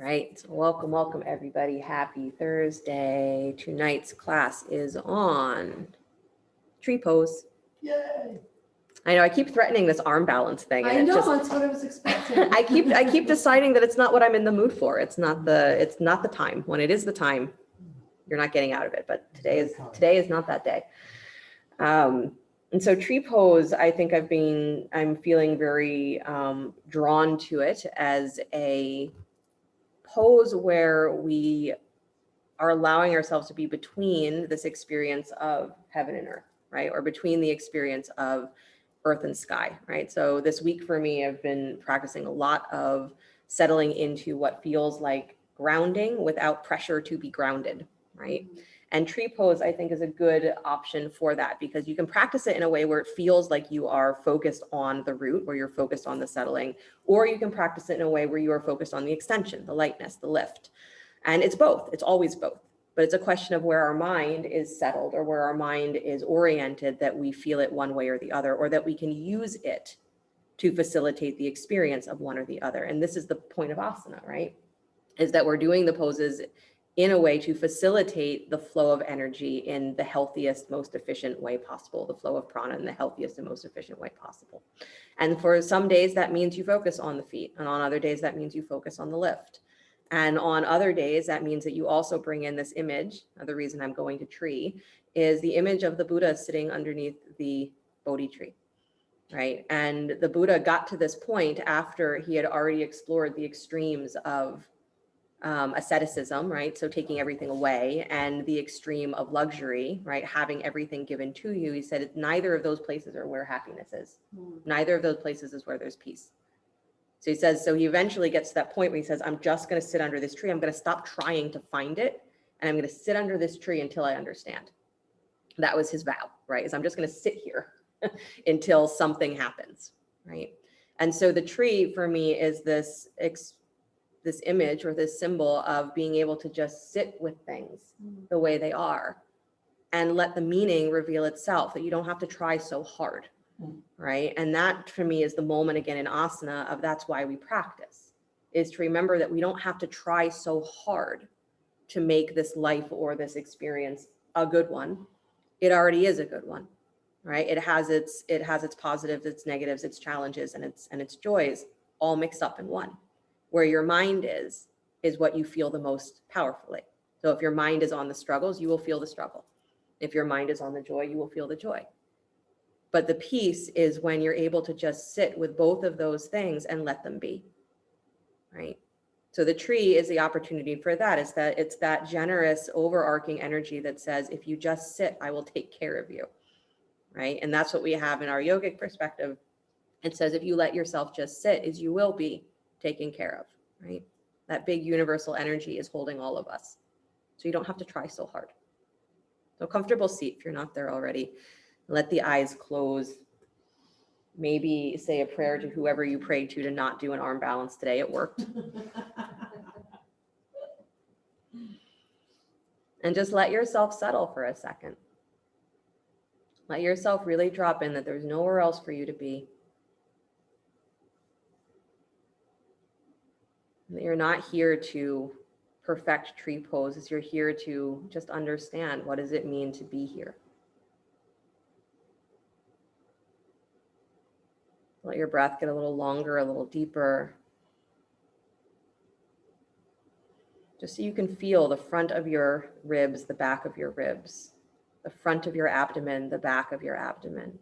right, so welcome everybody. Happy Thursday. Tonight's class is on tree pose. Yay! I know I keep threatening this arm balance thing. And I know, that's what I was expecting. I keep deciding that it's not what I'm in the mood for. It's not the time. When it is the time, you're not getting out of it. But today is not that day. And so tree pose, I think I'm feeling very drawn to it as a pose where we are allowing ourselves to be between this experience of heaven and earth, right? Or between the experience of earth and sky, right? So this week for me, I've been practicing a lot of settling into what feels like grounding without pressure to be grounded, right? And tree pose, I think, is a good option for that because you can practice it in a way where it feels like you are focused on the root, where you're focused on the settling, or you can practice it in a way where you are focused on the extension, the lightness, the lift. And it's both, it's always both. But it's a question of where our mind is settled or where our mind is oriented that we feel it one way or the other, or that we can use it to facilitate the experience of one or the other. And this is the point of asana, right? Is that we're doing the poses in a way to facilitate the flow of energy in the healthiest, most efficient way possible, the flow of prana in the healthiest and most efficient way possible. And for some days, that means you focus on the feet. And on other days, that means you focus on the lift. And on other days, that means that you also bring in this image. The reason I'm going to tree is the image of the Buddha sitting underneath the Bodhi tree, right? And the Buddha got to this point after he had already explored the extremes of asceticism, right? So taking everything away, and the extreme of luxury, right? Having everything given to you. He said, neither of those places are where happiness is. Neither of those places is where there's peace. So he says, so he eventually gets to that point where he says, I'm just going to sit under this tree. I'm going to stop trying to find it. And I'm going to sit under this tree until I understand. That was his vow, right? Is I'm just going to sit here until something happens, right? And so the tree for me is this image or this symbol of being able to just sit with things the way they are and let the meaning reveal itself, that you don't have to try so hard, right? And that for me is the moment again in asana of that's why we practice, is to remember that we don't have to try so hard to make this life or this experience a good one. It already is a good one, right? It has its positives, its negatives, its challenges, and its joys all mixed up in one. Where your mind is what you feel the most powerfully. So if your mind is on the struggles, you will feel the struggle. If your mind is on the joy, you will feel the joy. But the peace is when you're able to just sit with both of those things and let them be, right? So the tree is the opportunity for that. It's that generous overarching energy that says, if you just sit, I will take care of you, right? And that's what we have in our yogic perspective. It says, if you let yourself just sit, is you will be taken care of, right? That big universal energy is holding all of us. So you don't have to try so hard. So comfortable seat if you're not there already. Let the eyes close. Maybe say a prayer to whoever you prayed to not do an arm balance today. It worked. And just let yourself settle for a second. Let yourself really drop in that there's nowhere else for you to be. That you're not here to perfect tree poses. You're here to just understand, what does it mean to be here? Let your breath get a little longer, a little deeper. Just so you can feel the front of your ribs, the back of your ribs, the front of your abdomen, the back of your abdomen.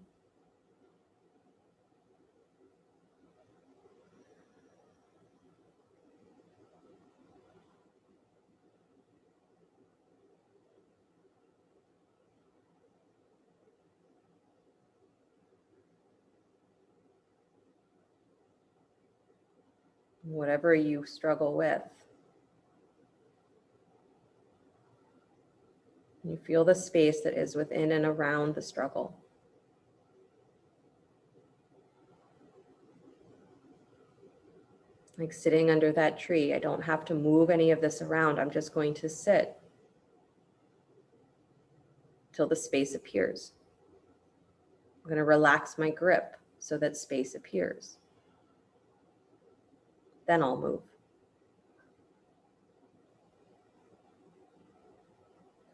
Whatever you struggle with, you feel the space that is within and around the struggle. Like sitting under that tree, I don't have to move any of this around. I'm just going to sit till the space appears. I'm going to relax my grip so that space appears. Then I'll move.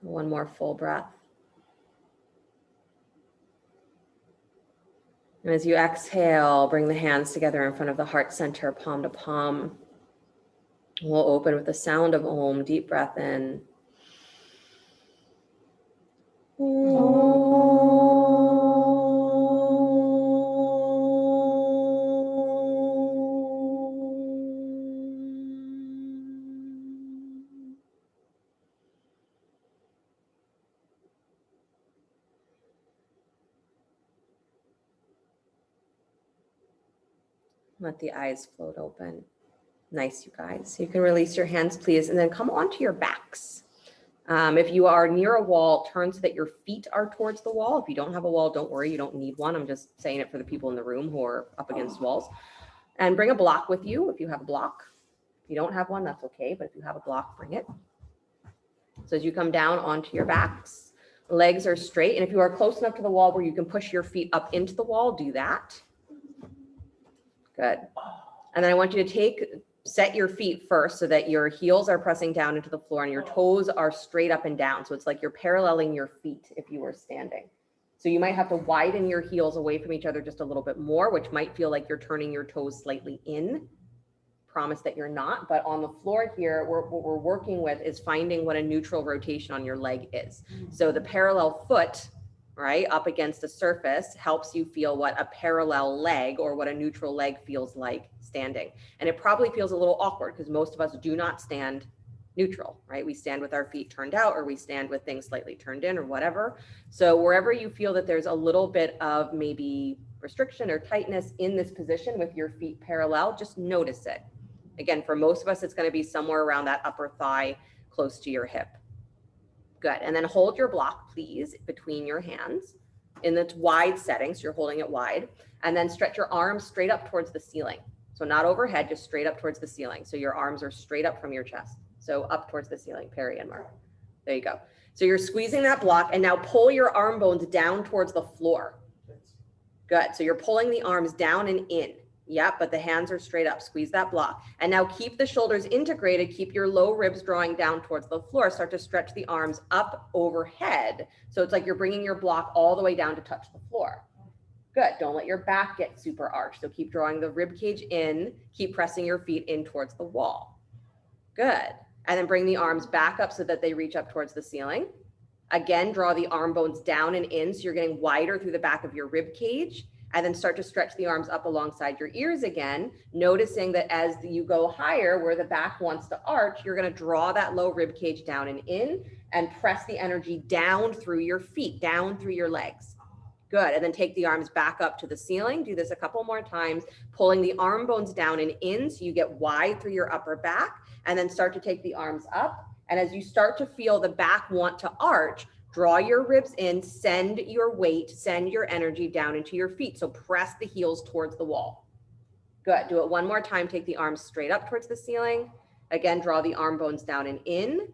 One more full breath. And as you exhale, bring the hands together in front of the heart center, palm to palm. We'll open with the sound of Om, deep breath in. Let the eyes float open. Nice, you guys. You can release your hands, please, and then come onto your backs. If you are near a wall, turn so that your feet are towards the wall. If you don't have a wall, don't worry, you don't need one. I'm just saying it for the people in the room who are up against walls. And bring a block with you if you have a block. If you don't have one, that's okay, but if you have a block, bring it. So as you come down onto your backs, legs are straight. And if you are close enough to the wall where you can push your feet up into the wall, do that. Good. And then I want you to set your feet first so that your heels are pressing down into the floor and your toes are straight up and down. So it's like you're paralleling your feet if you were standing. So you might have to widen your heels away from each other just a little bit more, which might feel like you're turning your toes slightly in. Promise that you're not, but on the floor here, what we're working with is finding what a neutral rotation on your leg is. So the parallel foot, right, up against the surface helps you feel what a parallel leg or what a neutral leg feels like standing. And it probably feels a little awkward because most of us do not stand neutral, right? We stand with our feet turned out or we stand with things slightly turned in or whatever. So wherever you feel that there's a little bit of maybe restriction or tightness in this position with your feet parallel, just notice it. Again, for most of us, it's going to be somewhere around that upper thigh, close to your hip. Good. And then hold your block, please, between your hands in the wide setting. So you're holding it wide. And then stretch your arms straight up towards the ceiling. So not overhead, just straight up towards the ceiling. So your arms are straight up from your chest. So up towards the ceiling, Perry and Mark. There you go. So you're squeezing that block and now pull your arm bones down towards the floor. Good. So you're pulling the arms down and in. Yep, but the hands are straight up. Squeeze that block. And now keep the shoulders integrated. Keep your low ribs drawing down towards the floor. Start to stretch the arms up overhead. So it's like you're bringing your block all the way down to touch the floor. Good. Don't let your back get super arched. So keep drawing the rib cage in. Keep pressing your feet in towards the wall. Good. And then bring the arms back up so that they reach up towards the ceiling. Again, draw the arm bones down and in so you're getting wider through the back of your rib cage. And then start to stretch the arms up alongside your ears again, noticing that as you go higher where the back wants to arch, you're going to draw that low rib cage down and in and press the energy down through your feet, down through your legs. Good. And then take the arms back up to the ceiling. Do this a couple more times, pulling the arm bones down and in so you get wide through your upper back, and then start to take the arms up. And as you start to feel the back want to arch, draw your ribs in, send your weight, send your energy down into your feet. So press the heels towards the wall. Good. Do it one more time. Take the arms straight up towards the ceiling. Again, draw the arm bones down and in,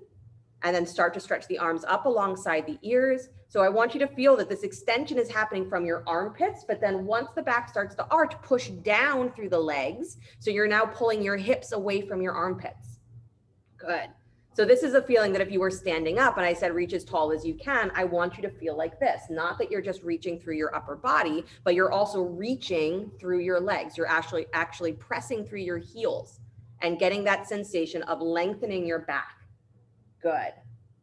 and then start to stretch the arms up alongside the ears. So I want you to feel that this extension is happening from your armpits, but then once the back starts to arch, push down through the legs. So you're now pulling your hips away from your armpits. Good. So this is a feeling that if you were standing up and I said, reach as tall as you can, I want you to feel like this. Not that you're just reaching through your upper body, but you're also reaching through your legs. You're actually pressing through your heels and getting that sensation of lengthening your back. Good.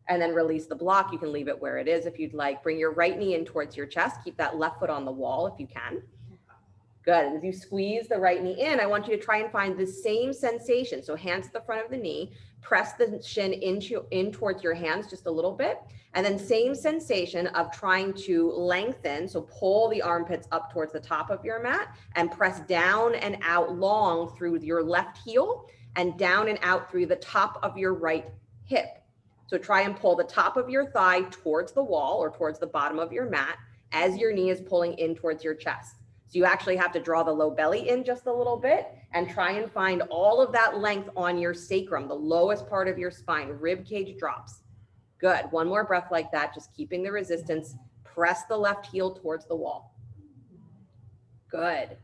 And then release the block. You can leave it where it is if you'd like. Bring your right knee in towards your chest. Keep that left foot on the wall if you can. Good. And as you squeeze the right knee in, I want you to try and find the same sensation. So hands at the front of the knee, press the shin in towards your hands just a little bit. And then same sensation of trying to lengthen. So pull the armpits up towards the top of your mat and press down and out long through your left heel and down and out through the top of your right hip. So try and pull the top of your thigh towards the wall or towards the bottom of your mat as your knee is pulling in towards your chest. So you actually have to draw the low belly in just a little bit and try and find all of that length on your sacrum, the lowest part of your spine. Rib cage drops. Good. One more breath like that, just keeping the resistance. Press the left heel towards the wall. Good.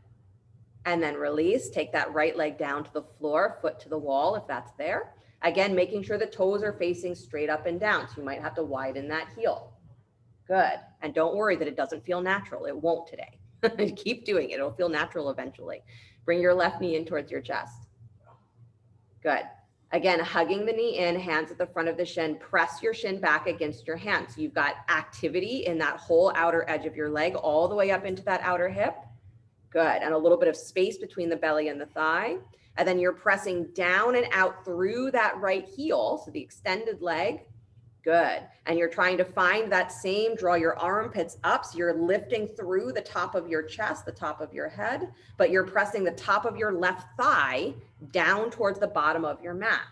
And then release. Take that right leg down to the floor, foot to the wall if that's there. Again, making sure the toes are facing straight up and down. So you might have to widen that heel. Good. And don't worry that it doesn't feel natural. It won't today. Keep doing it. It'll feel natural eventually. Bring your left knee in towards your chest. Good. Again, hugging the knee in, hands at the front of the shin. Press your shin back against your hand. So you've got activity in that whole outer edge of your leg all the way up into that outer hip. Good. And a little bit of space between the belly and the thigh. And then you're pressing down and out through that right heel, so the extended leg. Good. And you're trying to find that same, draw your armpits up. So you're lifting through the top of your chest, the top of your head, but you're pressing the top of your left thigh down towards the bottom of your mat.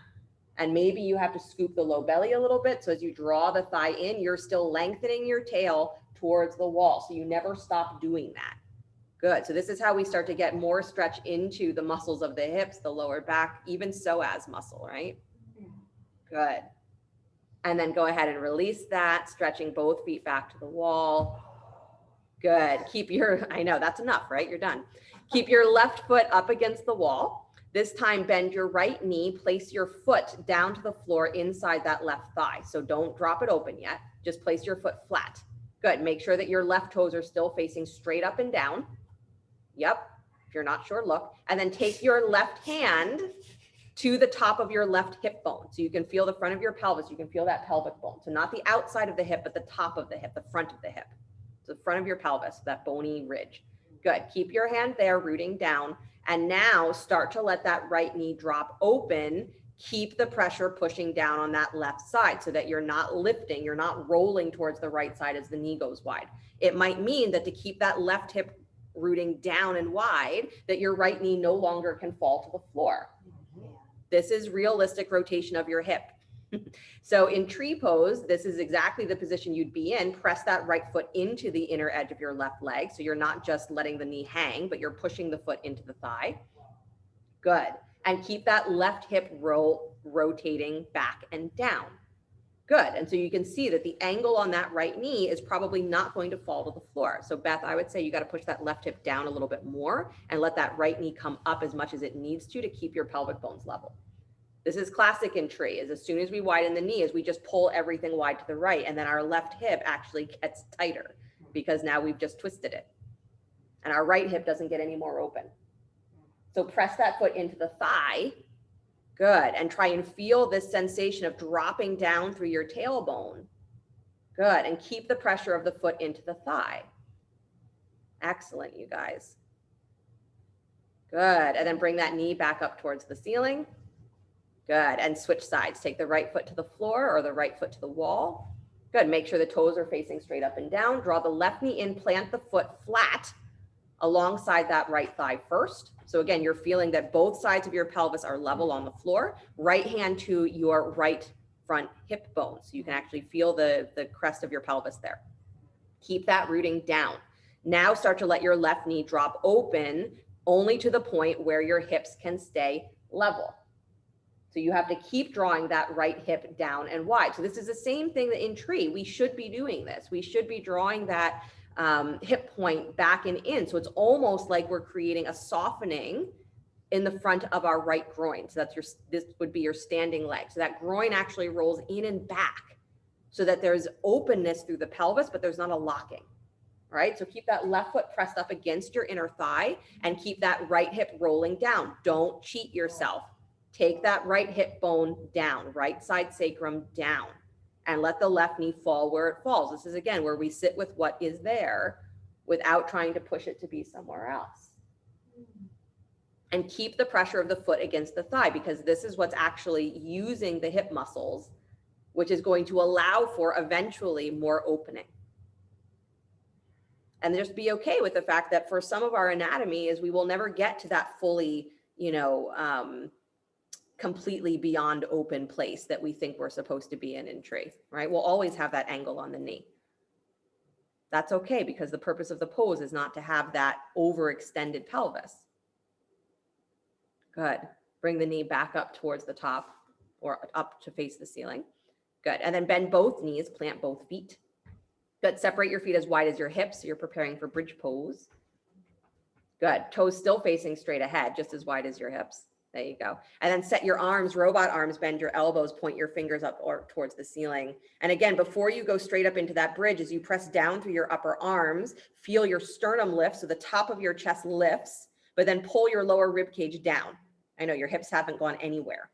And maybe you have to scoop the low belly a little bit. So as you draw the thigh in, you're still lengthening your tail towards the wall. So you never stop doing that. Good. So this is how we start to get more stretch into the muscles of the hips, the lower back, even psoas muscle, right? Good. And then go ahead and release that, stretching both feet back to the wall. Good. Keep your, I know that's enough, right? You're done. Keep your left foot up against the wall. This time, bend your right knee, place your foot down to the floor inside that left thigh. So don't drop it open yet. Just place your foot flat. Good. Make sure that your left toes are still facing straight up and down. Yep. If you're not sure, look. And then take your left hand to the top of your left hip bone. So you can feel the front of your pelvis. You can feel that pelvic bone. So not the outside of the hip, but the top of the hip, the front of the hip. So the front of your pelvis, that bony ridge. Good. Keep your hand there, rooting down. And now start to let that right knee drop open. Keep the pressure pushing down on that left side so that you're not lifting, you're not rolling towards the right side as the knee goes wide. It might mean that to keep that left hip rooting down and wide, that your right knee no longer can fall to the floor. This is realistic rotation of your hip. So in tree pose, this is exactly the position you'd be in. Press that right foot into the inner edge of your left leg. So you're not just letting the knee hang, but you're pushing the foot into the thigh. Good. And keep that left hip rotating back and down. Good. And so you can see that the angle on that right knee is probably not going to fall to the floor. So Beth, I would say you got to push that left hip down a little bit more and let that right knee come up as much as it needs to keep your pelvic bones level. This is classic in tree, is as soon as we widen the knee, is we just pull everything wide to the right, and then our left hip actually gets tighter because now we've just twisted it. And our right hip doesn't get any more open. So press that foot into the thigh. Good. And try and feel this sensation of dropping down through your tailbone. Good. And keep the pressure of the foot into the thigh. Excellent, you guys. Good. And then bring that knee back up towards the ceiling. Good. And switch sides. Take the right foot to the floor or the right foot to the wall. Good. Make sure the toes are facing straight up and down. Draw the left knee in, plant the foot flat alongside that right thigh first. So again, you're feeling that both sides of your pelvis are level on the floor. Right hand to your right front hip bone. So you can actually feel the crest of your pelvis there. Keep that rooting down. Now start to let your left knee drop open only to the point where your hips can stay level. So you have to keep drawing that right hip down and wide. So this is the same thing that in tree, we should be doing this. We should be drawing that hip point back and in. So it's almost like we're creating a softening in the front of our right groin. So that's this would be your standing leg. So that groin actually rolls in and back so that there's openness through the pelvis, but there's not a locking. All right. So keep that left foot pressed up against your inner thigh and keep that right hip rolling down. Don't cheat yourself. Take that right hip bone down, right side sacrum down, and let the left knee fall where it falls. This is, again, where we sit with what is there without trying to push it to be somewhere else. And keep the pressure of the foot against the thigh, because this is what's actually using the hip muscles, which is going to allow for eventually more opening. And just be okay with the fact that for some of our anatomy is we will never get to that fully, completely beyond open place that we think we're supposed to be in tree, right? We'll always have that angle on the knee. That's okay, because the purpose of the pose is not to have that overextended pelvis. Good. Bring the knee back up towards the top or up to face the ceiling. Good. And then bend both knees, plant both feet. Good. Separate your feet as wide as your hips, so you're preparing for bridge pose. Good. Toes still facing straight ahead, just as wide as your hips. There you go. And then set your arms, robot arms, bend your elbows, point your fingers up or towards the ceiling. And again, before you go straight up into that bridge, as you press down through your upper arms, feel your sternum lift. So the top of your chest lifts, but then pull your lower rib cage down. I know your hips haven't gone anywhere.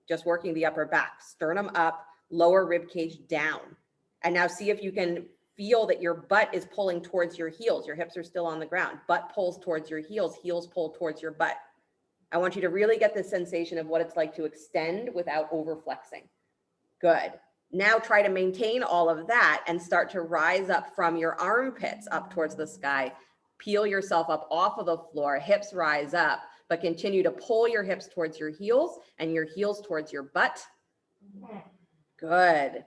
Just working the upper back, sternum up, lower rib cage down. And now see if you can feel that your butt is pulling towards your heels. Your hips are still on the ground. Butt pulls towards your heels, heels pull towards your butt. I want you to really get the sensation of what it's like to extend without over flexing. Good. Now try to maintain all of that and start to rise up from your armpits up towards the sky. Peel yourself up off of the floor, hips rise up, but continue to pull your hips towards your heels and your heels towards your butt. Good.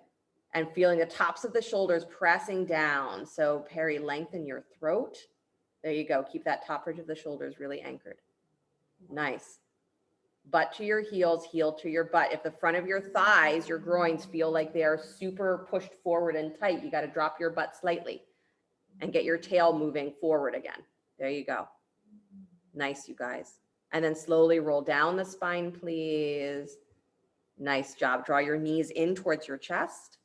And feeling the tops of the shoulders pressing down. So Perry, lengthen your throat. There you go. Keep that top ridge of the shoulders really anchored. Nice. Butt to your heels, heel to your butt. If the front of your thighs, your groins feel like they are super pushed forward and tight, you got to drop your butt slightly and get your tail moving forward again. There you go. Nice, you guys. And then slowly roll down the spine, please. Nice job. Draw your knees in towards your chest.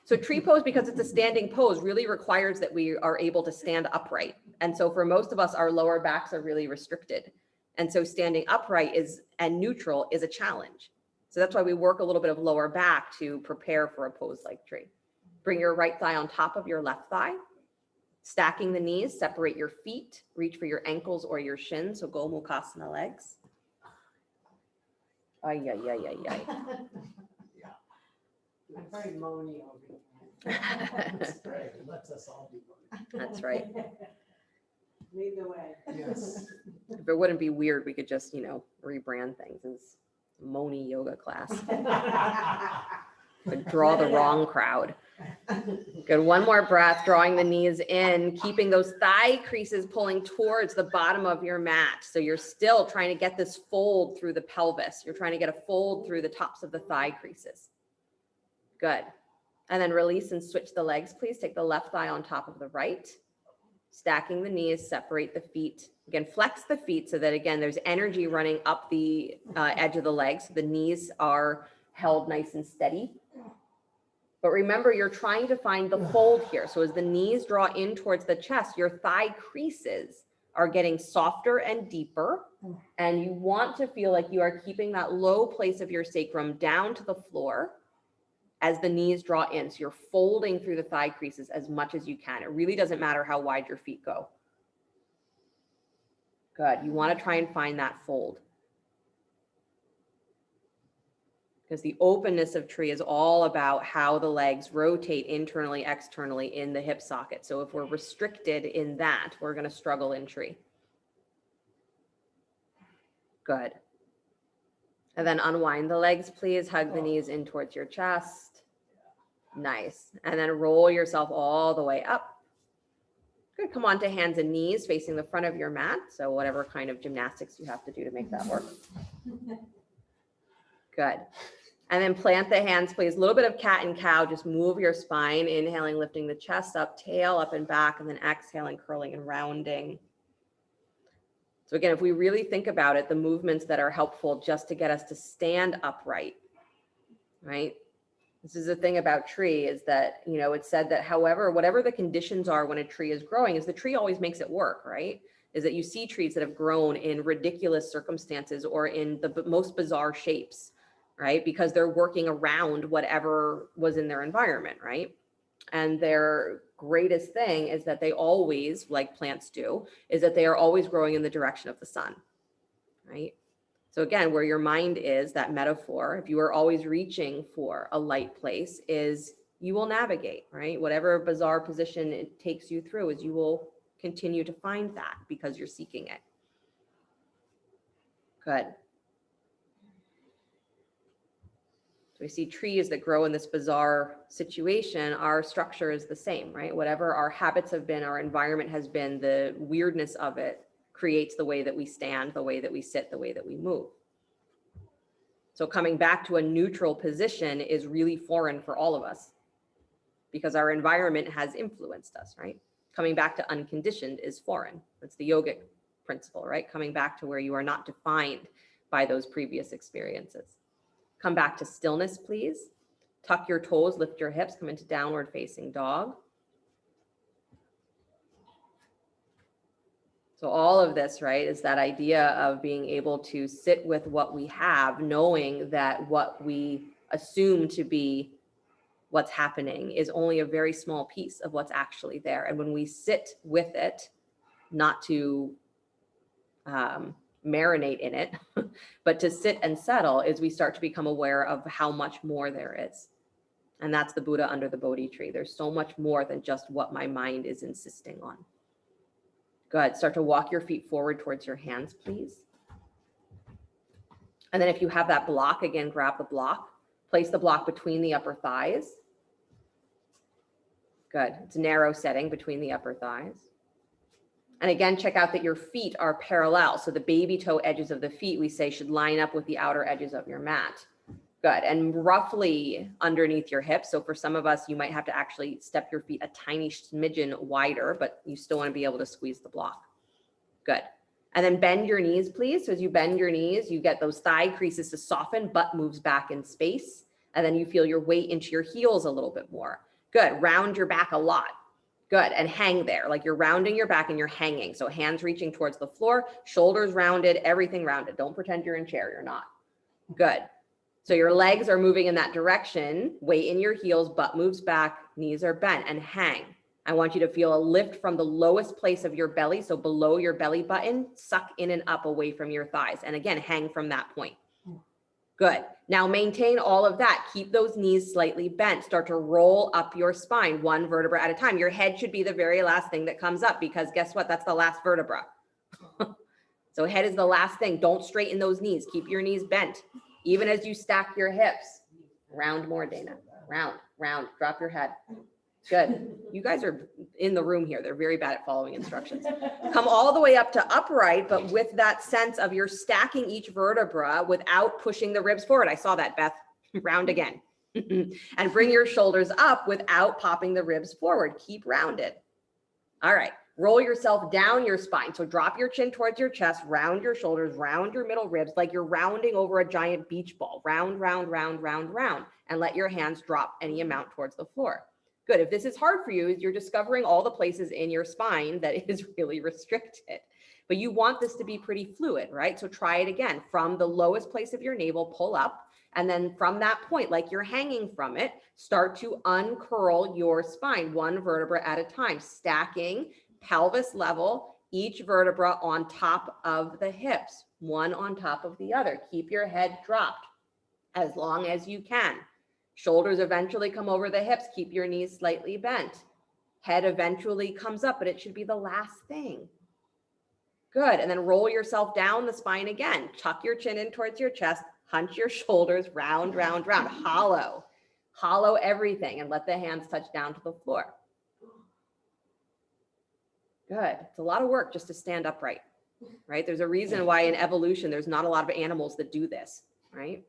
So tree pose, because it's a standing pose, really requires that we are able to stand upright. And so for most of us, our lower backs are really restricted. And so standing upright and neutral is a challenge. So that's why we work a little bit of lower back to prepare for a pose like tree. Bring your right thigh on top of your left thigh. Stacking the knees, separate your feet, reach for your ankles or your shins. So go Mukasana legs. Ay, ay, ay, ay, ay. I'm very moany over here. That's great. It lets us all be one. That's right. Lead the way. Yes. If it wouldn't be weird, we could just, rebrand things as Moni yoga class. But draw the wrong crowd. Good. One more breath, drawing the knees in, keeping those thigh creases pulling towards the bottom of your mat. So you're still trying to get this fold through the pelvis. You're trying to get a fold through the tops of the thigh creases. Good. And then release and switch the legs, please. Take the left thigh on top of the right. Stacking the knees, separate the feet. Again, flex the feet so that, again, there's energy running up the edge of the legs. The knees are held nice and steady. But remember, you're trying to find the fold here. So as the knees draw in towards the chest, your thigh creases are getting softer and deeper. And you want to feel like you are keeping that low place of your sacrum down to the floor as the knees draw in. So you're folding through the thigh creases as much as you can. It really doesn't matter how wide your feet go. Good. You want to try and find that fold. Because the openness of tree is all about how the legs rotate internally, externally in the hip socket. So if we're restricted in that, we're going to struggle in tree. Good. And then unwind the legs, please. Hug the knees in towards your chest. Nice. And then roll yourself all the way up. Good. Come on to hands and knees facing the front of your mat. So whatever kind of gymnastics you have to do to make that work. Good. And then plant the hands, please. A little bit of cat and cow. Just move your spine. Inhaling, lifting the chest up, tail up and back, and then exhaling, curling and rounding. So again, if we really think about it, the movements that are helpful just to get us to stand upright, right? This is the thing about tree is that, it's said that whatever the conditions are when a tree is growing, is the tree always makes it work, right? Is that you see trees that have grown in ridiculous circumstances or in the most bizarre shapes, right? Because they're working around whatever was in their environment, right? And their greatest thing is that they always, like plants do, is that they are always growing in the direction of the sun, right? So again, where your mind is, that metaphor, if you are always reaching for a light place, is you will navigate, right? Whatever bizarre position it takes you through, is you will continue to find that because you're seeking it. Good. So we see trees that grow in this bizarre situation, our structure is the same, right? Whatever our habits have been, our environment has been, the weirdness of it creates the way that we stand, the way that we sit, the way that we move. So coming back to a neutral position is really foreign for all of us because our environment has influenced us, right? Coming back to unconditioned is foreign. That's the yogic principle, right? Coming back to where you are not defined by those previous experiences. Come back to stillness, please. Tuck your toes, lift your hips, come into downward facing dog. So all of this, right, is that idea of being able to sit with what we have, knowing that what we assume to be what's happening is only a very small piece of what's actually there. And when we sit with it, not to marinate in it, but to sit and settle, is we start to become aware of how much more there is. And that's the Buddha under the Bodhi tree. There's so much more than just what my mind is insisting on. Good. Start to walk your feet forward towards your hands, please. And then if you have that block, again, grab the block. Place the block between the upper thighs. Good. It's a narrow setting between the upper thighs. And again, check out that your feet are parallel. So the baby toe edges of the feet, we say, should line up with the outer edges of your mat. Good. And roughly underneath your hips. So for some of us, you might have to actually step your feet a tiny smidgen wider, but you still want to be able to squeeze the block. Good. And then bend your knees, please. So as you bend your knees, you get those thigh creases to soften, butt moves back in space. And then you feel your weight into your heels a little bit more. Good. Round your back a lot. Good. And hang there, like you're rounding your back and you're hanging. So hands reaching towards the floor, shoulders rounded, everything rounded. Don't pretend you're in chair. You're not. Good. So your legs are moving in that direction, weight in your heels, butt moves back, knees are bent, and hang. I want you to feel a lift from the lowest place of your belly. So below your belly button, suck in and up away from your thighs. And again, hang from that point. Good. Now maintain all of that. Keep those knees slightly bent. Start to roll up your spine, one vertebra at a time. Your head should be the very last thing that comes up, because guess what? That's the last vertebra. So head is the last thing. Don't straighten those knees. Keep your knees bent. Even as you stack your hips. Round more, Dana. Round, round. Drop your head. Good. You guys are in the room here. They're very bad at following instructions. Come all the way up to upright, but with that sense of you're stacking each vertebra without pushing the ribs forward. I saw that, Beth. Round again. And bring your shoulders up without popping the ribs forward. Keep rounded. All right. Roll yourself down your spine. So drop your chin towards your chest, round your shoulders, round your middle ribs, like you're rounding over a giant beach ball. Round, round, round, round, round. And let your hands drop any amount towards the floor. Good. If this is hard for you, you're discovering all the places in your spine that is really restricted. But you want this to be pretty fluid, right? So try it again. From the lowest place of your navel, pull up. And then from that point, like you're hanging from it, start to uncurl your spine, one vertebra at a time, stacking pelvis level, each vertebra on top of the hips, one on top of the other. Keep your head dropped as long as you can. Shoulders eventually come over the hips. Keep your knees slightly bent. Head eventually comes up, but it should be the last thing. Good. And then roll yourself down the spine again. Tuck your chin in towards your chest. Hunch your shoulders, round, round, round. Hollow. Hollow everything and let the hands touch down to the floor. Good. It's a lot of work just to stand upright, right? There's a reason why in evolution, there's not a lot of animals that do this, right?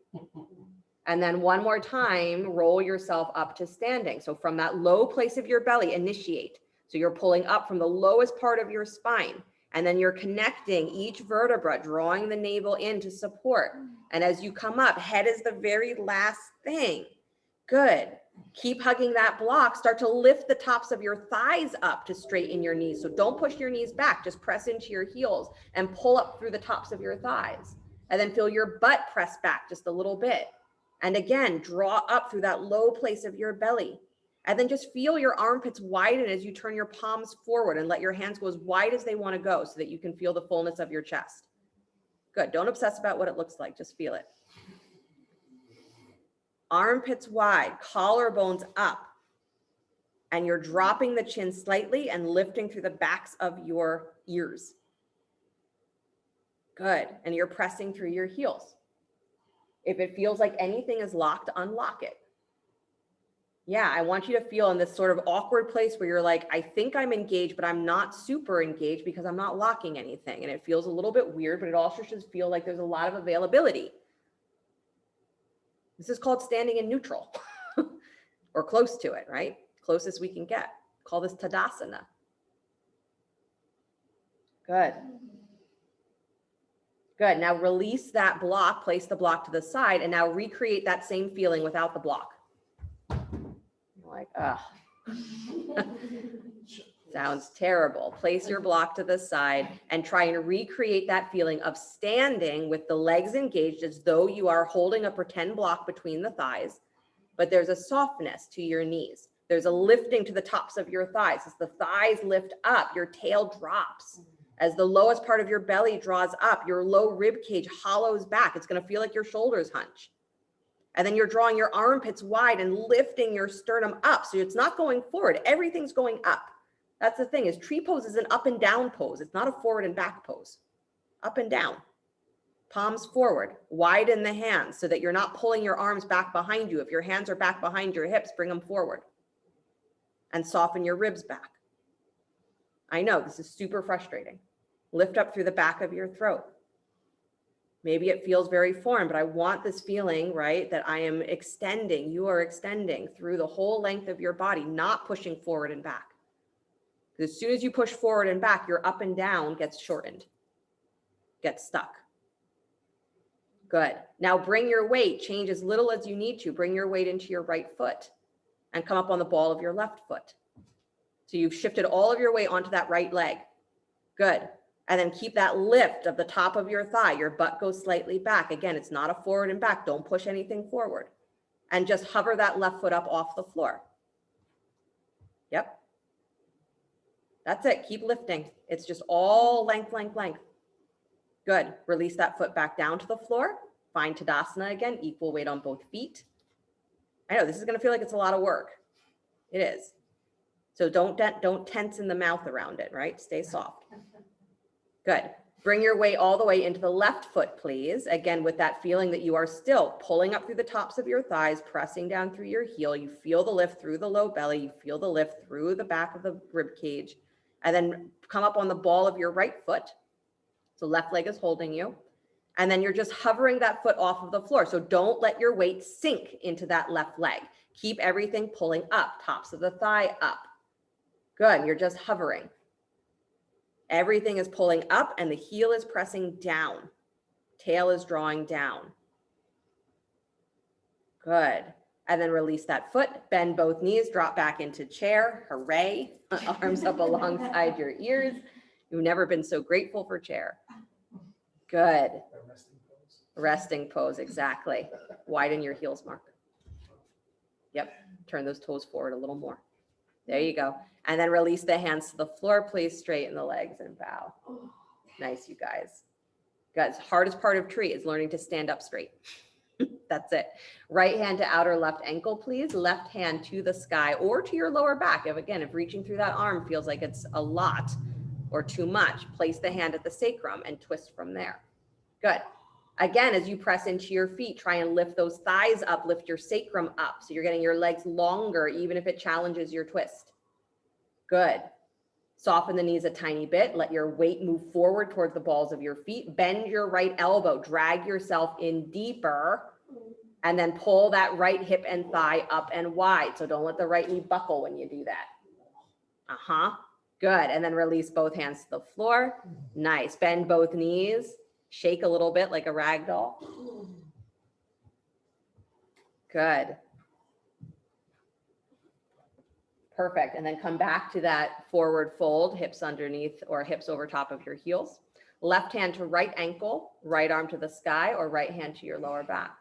And then one more time, roll yourself up to standing. So from that low place of your belly, initiate. So you're pulling up from the lowest part of your spine, and then you're connecting each vertebra, drawing the navel in to support. And as you come up, head is the very last thing. Good. Keep hugging that block. Start to lift the tops of your thighs up to straighten your knees. So don't push your knees back. Just press into your heels and pull up through the tops of your thighs. And then feel your butt press back just a little bit. And again, draw up through that low place of your belly. And then just feel your armpits widen as you turn your palms forward and let your hands go as wide as they want to go so that you can feel the fullness of your chest. Good. Don't obsess about what it looks like. Just feel it. Armpits wide, collarbones up, and you're dropping the chin slightly and lifting through the backs of your ears. Good. And you're pressing through your heels. If it feels like anything is locked, unlock it. Yeah, I want you to feel in this sort of awkward place where you're like, I think I'm engaged, but I'm not super engaged because I'm not locking anything. And it feels a little bit weird, but it also should feel like there's a lot of availability. This is called standing in neutral or close to it, right? Closest we can get. Call this Tadasana. Good. Good. Now release that block, place the block to the side, and now recreate that same feeling without the block. You're like, ugh. Sounds terrible. Place your block to the side and try and recreate that feeling of standing with the legs engaged as though you are holding a pretend block between the thighs, but there's a softness to your knees. There's a lifting to the tops of your thighs. As the thighs lift up, your tail drops. As the lowest part of your belly draws up, your low rib cage hollows back. It's going to feel like your shoulders hunch. And then you're drawing your armpits wide and lifting your sternum up. So it's not going forward. Everything's going up. That's the thing, is tree pose is an up and down pose. It's not a forward and back pose. Up and down. Palms forward. Widen the hands so that you're not pulling your arms back behind you. If your hands are back behind your hips, bring them forward. And soften your ribs back. I know this is super frustrating. Lift up through the back of your throat. Maybe it feels very foreign, but I want this feeling, right, that I am extending. You are extending through the whole length of your body, not pushing forward and back. Because as soon as you push forward and back, your up and down gets shortened, gets stuck. Good. Now bring your weight, change as little as you need to. Bring your weight into your right foot and come up on the ball of your left foot. So you've shifted all of your weight onto that right leg. Good. And then keep that lift of the top of your thigh. Your butt goes slightly back. Again, it's not a forward and back. Don't push anything forward. And just hover that left foot up off the floor. Yep. That's it. Keep lifting. It's just all length, length, length. Good. Release that foot back down to the floor. Find Tadasana again. Equal weight on both feet. I know this is going to feel like it's a lot of work. It is. So don't tense in the mouth around it, right? Stay soft. Good. Bring your weight all the way into the left foot, please. Again, with that feeling that you are still pulling up through the tops of your thighs, pressing down through your heel. You feel the lift through the low belly. You feel the lift through the back of the rib cage. And then come up on the ball of your right foot. So left leg is holding you. And then you're just hovering that foot off of the floor. So don't let your weight sink into that left leg. Keep everything pulling up, tops of the thigh up. Good. You're just hovering. Everything is pulling up and the heel is pressing down. Tail is drawing down. Good. And then release that foot, bend both knees, drop back into chair. Hooray. Arms up alongside your ears. You've never been so grateful for chair. Good. Resting pose, exactly. Widen your heels, Mark. Yep. Turn those toes forward a little more. There you go. And then release the hands to the floor, please. Straighten the legs and bow. Nice, you guys. Guys, hardest part of tree is learning to stand up straight. That's it. Right hand to outer left ankle, please. Left hand to the sky or to your lower back. If reaching through that arm feels like it's a lot or too much, place the hand at the sacrum and twist from there. Good. Again, as you press into your feet, try and lift those thighs up, lift your sacrum up. So you're getting your legs longer, even if it challenges your twist. Good. Soften the knees a tiny bit. Let your weight move forward towards the balls of your feet. Bend your right elbow. Drag yourself in deeper. And then pull that right hip and thigh up and wide. So don't let the right knee buckle when you do that. Good. And then release both hands to the floor. Nice. Bend both knees. Shake a little bit like a rag doll. Good. Perfect. And then come back to that forward fold, hips underneath or hips over top of your heels. Left hand to right ankle, right arm to the sky, or right hand to your lower back.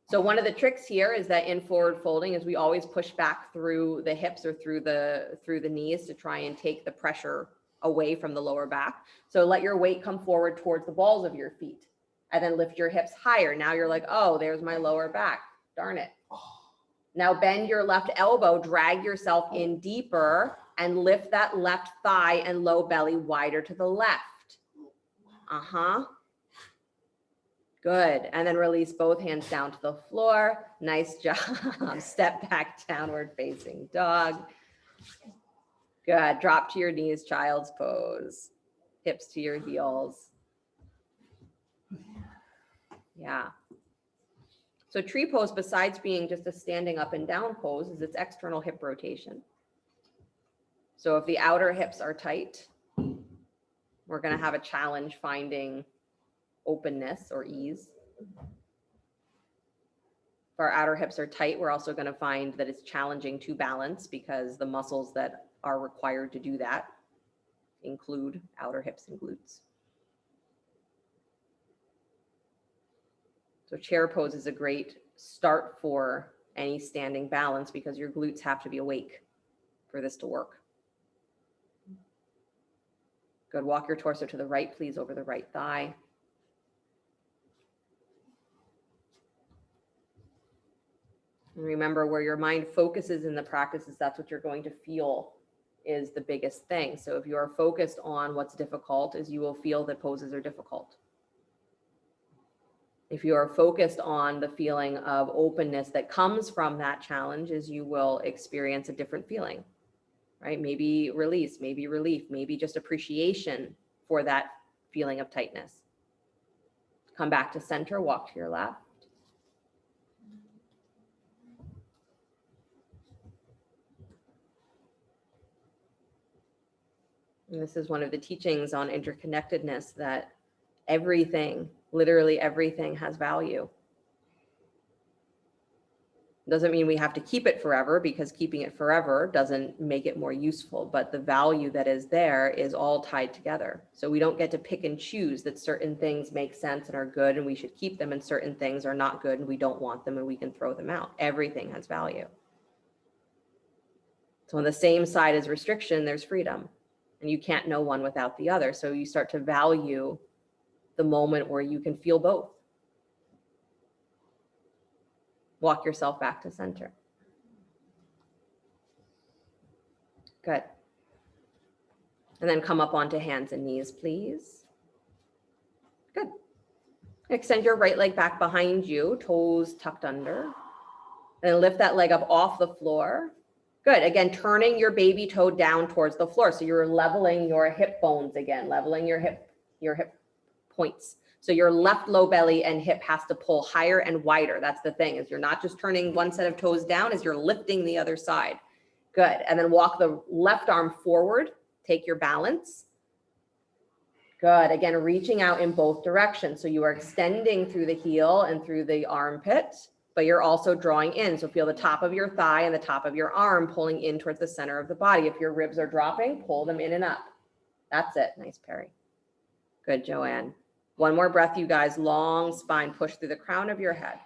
So one of the tricks here is that in forward folding is we always push back through the hips or through the knees to try and take the pressure away from the lower back. So let your weight come forward towards the balls of your feet and then lift your hips higher. Now you're like, oh, there's my lower back. Darn it. Now bend your left elbow, drag yourself in deeper and lift that left thigh and low belly wider to the left. Good. And then release both hands down to the floor. Nice job. Step back, downward facing dog. Good. Drop to your knees, child's pose. Hips to your heels. Yeah. So tree pose, besides being just a standing up and down pose, is its external hip rotation. So if the outer hips are tight, we're going to have a challenge finding openness or ease. If our outer hips are tight, we're also going to find that it's challenging to balance because the muscles that are required to do that include outer hips and glutes. So chair pose is a great start for any standing balance because your glutes have to be awake for this to work. Good. Walk your torso to the right, please, over the right thigh. And remember, where your mind focuses in the practices, that's what you're going to feel is the biggest thing. So if you are focused on what's difficult, is you will feel that poses are difficult. If you are focused on the feeling of openness that comes from that challenge, is you will experience a different feeling, right? Maybe release, maybe relief, maybe just appreciation for that feeling of tightness. Come back to center, walk to your left. And this is one of the teachings on interconnectedness, that everything, literally everything, has value. Doesn't mean we have to keep it forever, because keeping it forever doesn't make it more useful, but the value that is there is all tied together. So we don't get to pick and choose that certain things make sense and are good and we should keep them, and certain things are not good and we don't want them and we can throw them out. Everything has value. So on the same side as restriction, there's freedom, and you can't know one without the other. So you start to value the moment where you can feel both. Walk yourself back to center. Good. And then come up onto hands and knees, please. Good. Extend your right leg back behind you, toes tucked under. Then lift that leg up off the floor. Good. Again, turning your baby toe down towards the floor. So you're leveling your hip bones again, leveling your hip points. So your left low belly and hip has to pull higher and wider. That's the thing, is you're not just turning one set of toes down, as you're lifting the other side. Good. And then walk the left arm forward. Take your balance. Good. Again, reaching out in both directions. So you are extending through the heel and through the armpit, but you're also drawing in. So feel the top of your thigh and the top of your arm pulling in towards the center of the body. If your ribs are dropping, pull them in and up. That's it. Nice, Perry. Good, Joanne. One more breath, you guys. Long spine, push through the crown of your head.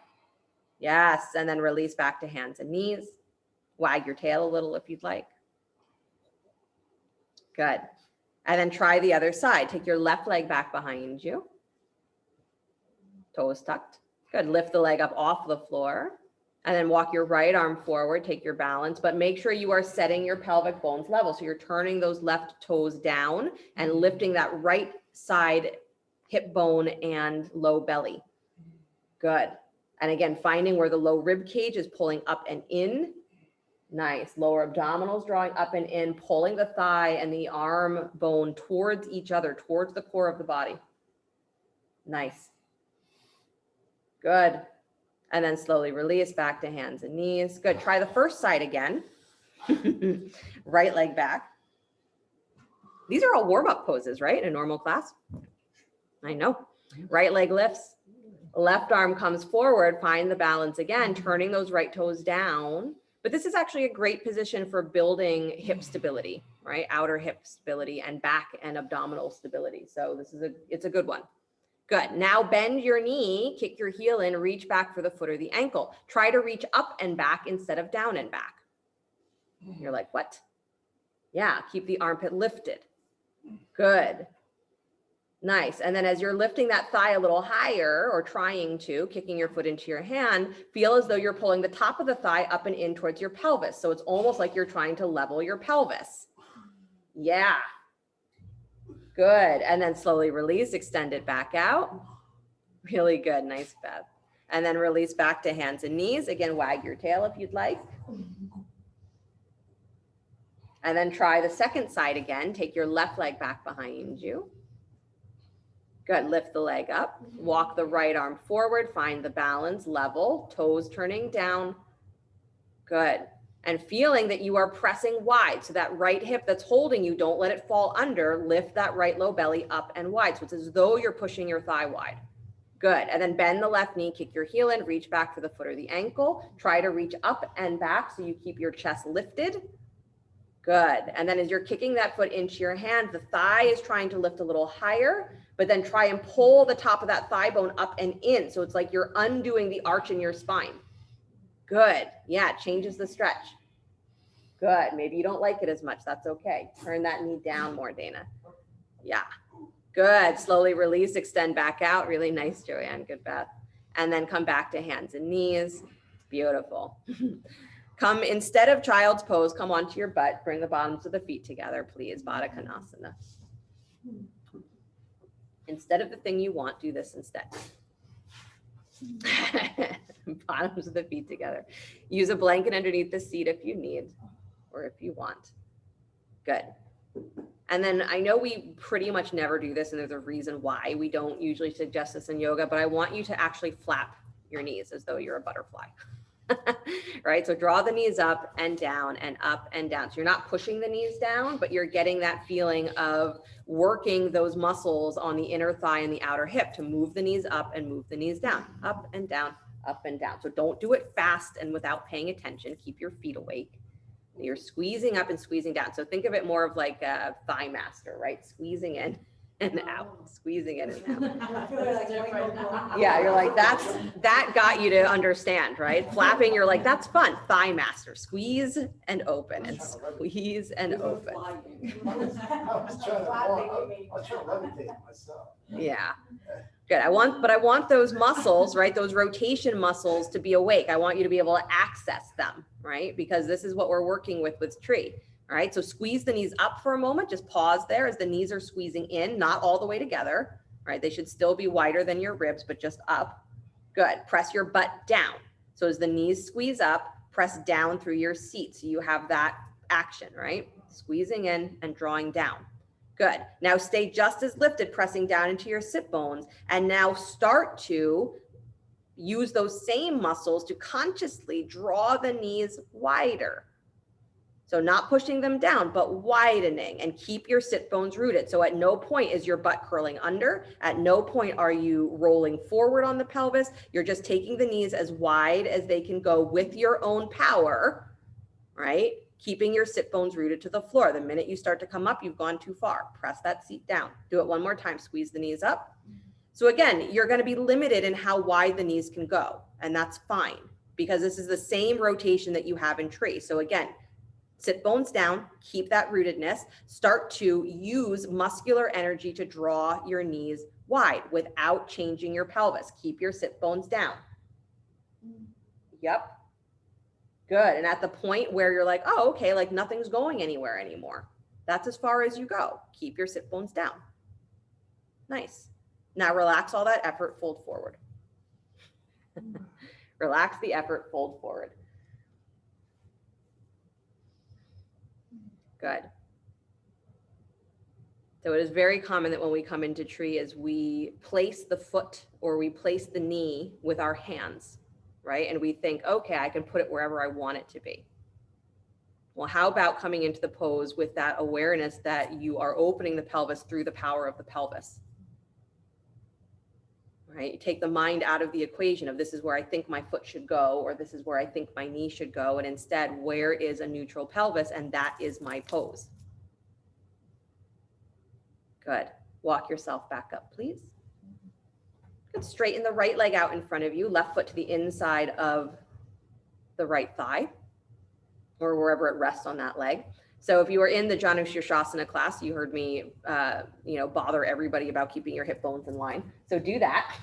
Yes, and then release back to hands and knees. Wag your tail a little if you'd like. Good. And then try the other side. Take your left leg back behind you. Toes tucked. Good. Lift the leg up off the floor. And then walk your right arm forward. Take your balance, but make sure you are setting your pelvic bones level. So you're turning those left toes down and lifting that right side hip bone and low belly. Good. And again, finding where the low rib cage is pulling up and in. Nice. Lower abdominals drawing up and in, pulling the thigh and the arm bone towards each other, towards the core of the body. Nice. Good. And then slowly release back to hands and knees. Good. Try the first side again. Right leg back. These are all warm-up poses, right? In a normal class. I know. Right leg lifts. Left arm comes forward. Find the balance again, turning those right toes down. But this is actually a great position for building hip stability, right? Outer hip stability and back and abdominal stability. So it's a good one. Good. Now bend your knee, kick your heel in, reach back for the foot or the ankle. Try to reach up and back instead of down and back. You're like, what? Yeah, keep the armpit lifted. Good. Nice. And then as you're lifting that thigh a little higher, or trying to, kicking your foot into your hand, feel as though you're pulling the top of the thigh up and in towards your pelvis. So it's almost like you're trying to level your pelvis. Yeah. Good. And then slowly release, extend it back out. Really good. Nice, Beth. And then release back to hands and knees. Again, wag your tail if you'd like. And then try the second side again. Take your left leg back behind you. Good. Lift the leg up. Walk the right arm forward. Find the balance, level, toes turning down. Good. and feeling that you are pressing wide. So that right hip that's holding you, don't let it fall under. Lift that right low belly up and wide. So it's as though you're pushing your thigh wide. Good. And then bend the left knee, kick your heel in, reach back for the foot or the ankle. Try to reach up and back so you keep your chest lifted. Good. And then as you're kicking that foot into your hand, the thigh is trying to lift a little higher, but then try and pull the top of that thigh bone up and in. So it's like you're undoing the arch in your spine. Good. Yeah, it changes the stretch. Good. Maybe you don't like it as much. That's okay. Turn that knee down more, Dana. Yeah. Good. Slowly release, extend back out. Really nice, Joanne. Good, Beth. And then come back to hands and knees. Beautiful. Come, instead of child's pose, come onto your butt. Bring the bottoms of the feet together, please. Vrksasana. Instead of the thing you want, do this instead. Bottoms of the feet together. Use a blanket underneath the seat if you need or if you want. Good. And then I know we pretty much never do this, and there's a reason why we don't usually suggest this in yoga, but I want you to actually flap your knees as though you're a butterfly. Right? So draw the knees up and down and up and down. So you're not pushing the knees down, but you're getting that feeling of working those muscles on the inner thigh and the outer hip to move the knees up and move the knees down, up and down, up and down. So don't do it fast and without paying attention. Keep your feet awake. You're squeezing up and squeezing down. So think of it more of like a thigh master, right? Squeezing in and out, squeezing in and out. Yeah, you're like, that got you to understand, right? Flapping, you're like, that's fun. Thigh master, squeeze and open and squeeze and open. I was trying to levitate myself. Yeah. Good. I want those muscles, right? Those rotation muscles to be awake. I want you to be able to access them, right? Because this is what we're working with tree. All right. So squeeze the knees up for a moment. Just pause there as the knees are squeezing in, not all the way together, right? They should still be wider than your ribs, but just up. Good. Press your butt down. So as the knees squeeze up, press down through your seat. So you have that action, right? Squeezing in and drawing down. Good. Now stay just as lifted, pressing down into your sit bones. And now start to use those same muscles to consciously draw the knees wider. So not pushing them down, but widening, and keep your sit bones rooted. So at no point is your butt curling under. At no point are you rolling forward on the pelvis. You're just taking the knees as wide as they can go with your own power, right? Keeping your sit bones rooted to the floor. The minute you start to come up, you've gone too far. Press that seat down. Do it one more time. Squeeze the knees up. So again, you're going to be limited in how wide the knees can go. And that's fine because this is the same rotation that you have in tree. So again, sit bones down, keep that rootedness, start to use muscular energy to draw your knees wide without changing your pelvis. Keep your sit bones down. Yep. Good. And at the point where you're like, oh, okay, like nothing's going anywhere anymore. That's as far as you go. Keep your sit bones down. Nice. Now relax all that effort, fold forward. Relax the effort, fold forward. Good. So it is very common that when we come into tree is we place the foot or we place the knee with our hands, right? And we think, okay, I can put it wherever I want it to be. Well, how about coming into the pose with that awareness that you are opening the pelvis through the power of the pelvis, right? You take the mind out of the equation of this is where I think my foot should go, or this is where I think my knee should go. And instead, where is a neutral pelvis? And that is my pose. Good. Walk yourself back up, please. Good. Straighten the right leg out in front of you, left foot to the inside of the right thigh or wherever it rests on that leg. So if you were in the Vrksasana class, you heard me, bother everybody about keeping your hip bones in line. So do that.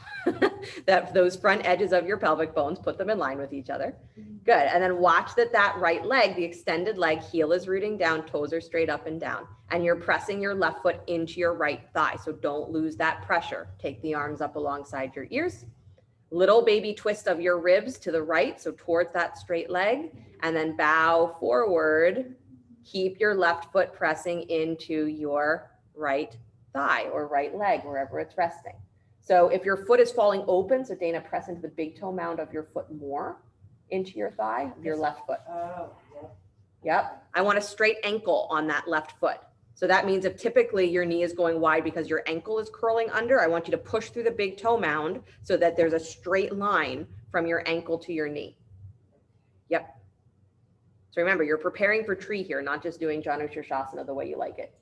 Those front edges of your pelvic bones, put them in line with each other. Good. And then watch that right leg, the extended leg, heel is rooting down, toes are straight up and down. And you're pressing your left foot into your right thigh. So don't lose that pressure. Take the arms up alongside your ears. Little baby twist of your ribs to the right, so towards that straight leg, and then bow forward. Keep your left foot pressing into your right thigh or right leg, wherever it's resting. So if your foot is falling open, so Dana, press into the big toe mound of your foot more into your thigh, your left foot. Oh, yep. Yep. I want a straight ankle on that left foot. So that means if typically your knee is going wide because your ankle is curling under, I want you to push through the big toe mound so that there's a straight line from your ankle to your knee. Yep. So remember, you're preparing for tree here, not just doing Janu Vrksasana the way you like it.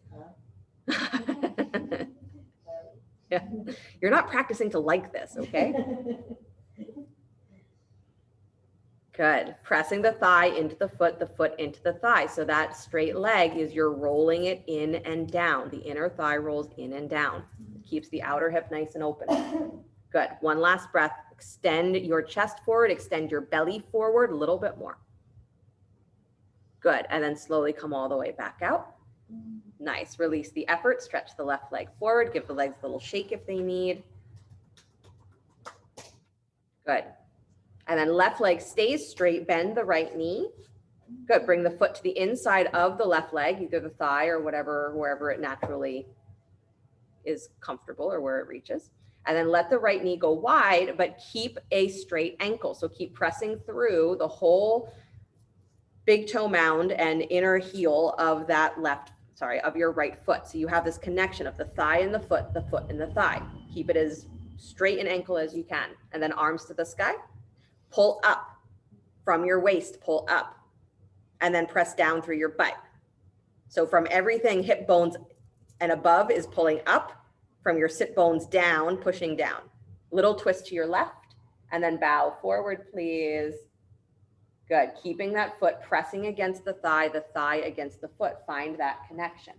Yeah. You're not practicing to like this, okay? Good. Pressing the thigh into the foot into the thigh. So that straight leg is you're rolling it in and down. The inner thigh rolls in and down. It keeps the outer hip nice and open. Good. One last breath. Extend your chest forward, extend your belly forward a little bit more. Good. And then slowly come all the way back out. Nice. Release the effort. Stretch the left leg forward. Give the legs a little shake if they need. Good. And then left leg stays straight. Bend the right knee. Good. Bring the foot to the inside of the left leg, either the thigh or whatever, wherever it naturally is comfortable or where it reaches. And then let the right knee go wide, but keep a straight ankle. So keep pressing through the whole big toe mound and inner heel of that of your right foot. So you have this connection of the thigh and the foot and the thigh. Keep it as straight an ankle as you can. And then arms to the sky. Pull up from your waist, pull up, and then press down through your butt. So from everything, hip bones and above is pulling up, from your sit bones down, pushing down. Little twist to your left, and then bow forward, please. Good. Keeping that foot pressing against the thigh against the foot. Find that connection.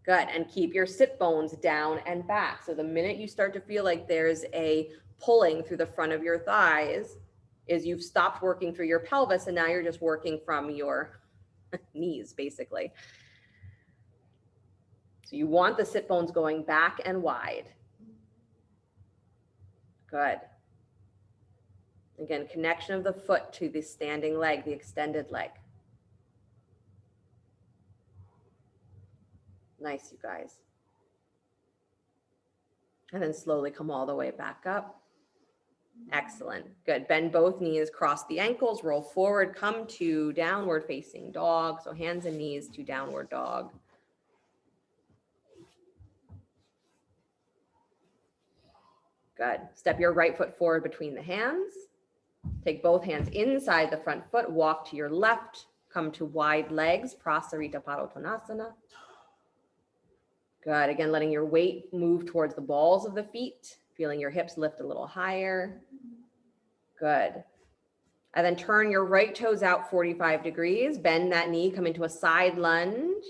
Good. And keep your sit bones down and back. So the minute you start to feel like there's a pulling through the front of your thighs, is you've stopped working through your pelvis and now you're just working from your knees, basically. So you want the sit bones going back and wide. Good. Again, connection of the foot to the standing leg, the extended leg. Nice, you guys. And then slowly come all the way back up. Excellent. Good. Bend both knees, cross the ankles, roll forward, come to downward facing dog. So hands and knees to downward dog. Good. Step your right foot forward between the hands. Take both hands inside the front foot, walk to your left, come to wide legs, Prasarita Padottanasana. Good. Again, letting your weight move towards the balls of the feet, feeling your hips lift a little higher. Good. And then turn your right toes out 45 degrees, bend that knee, come into a side lunge,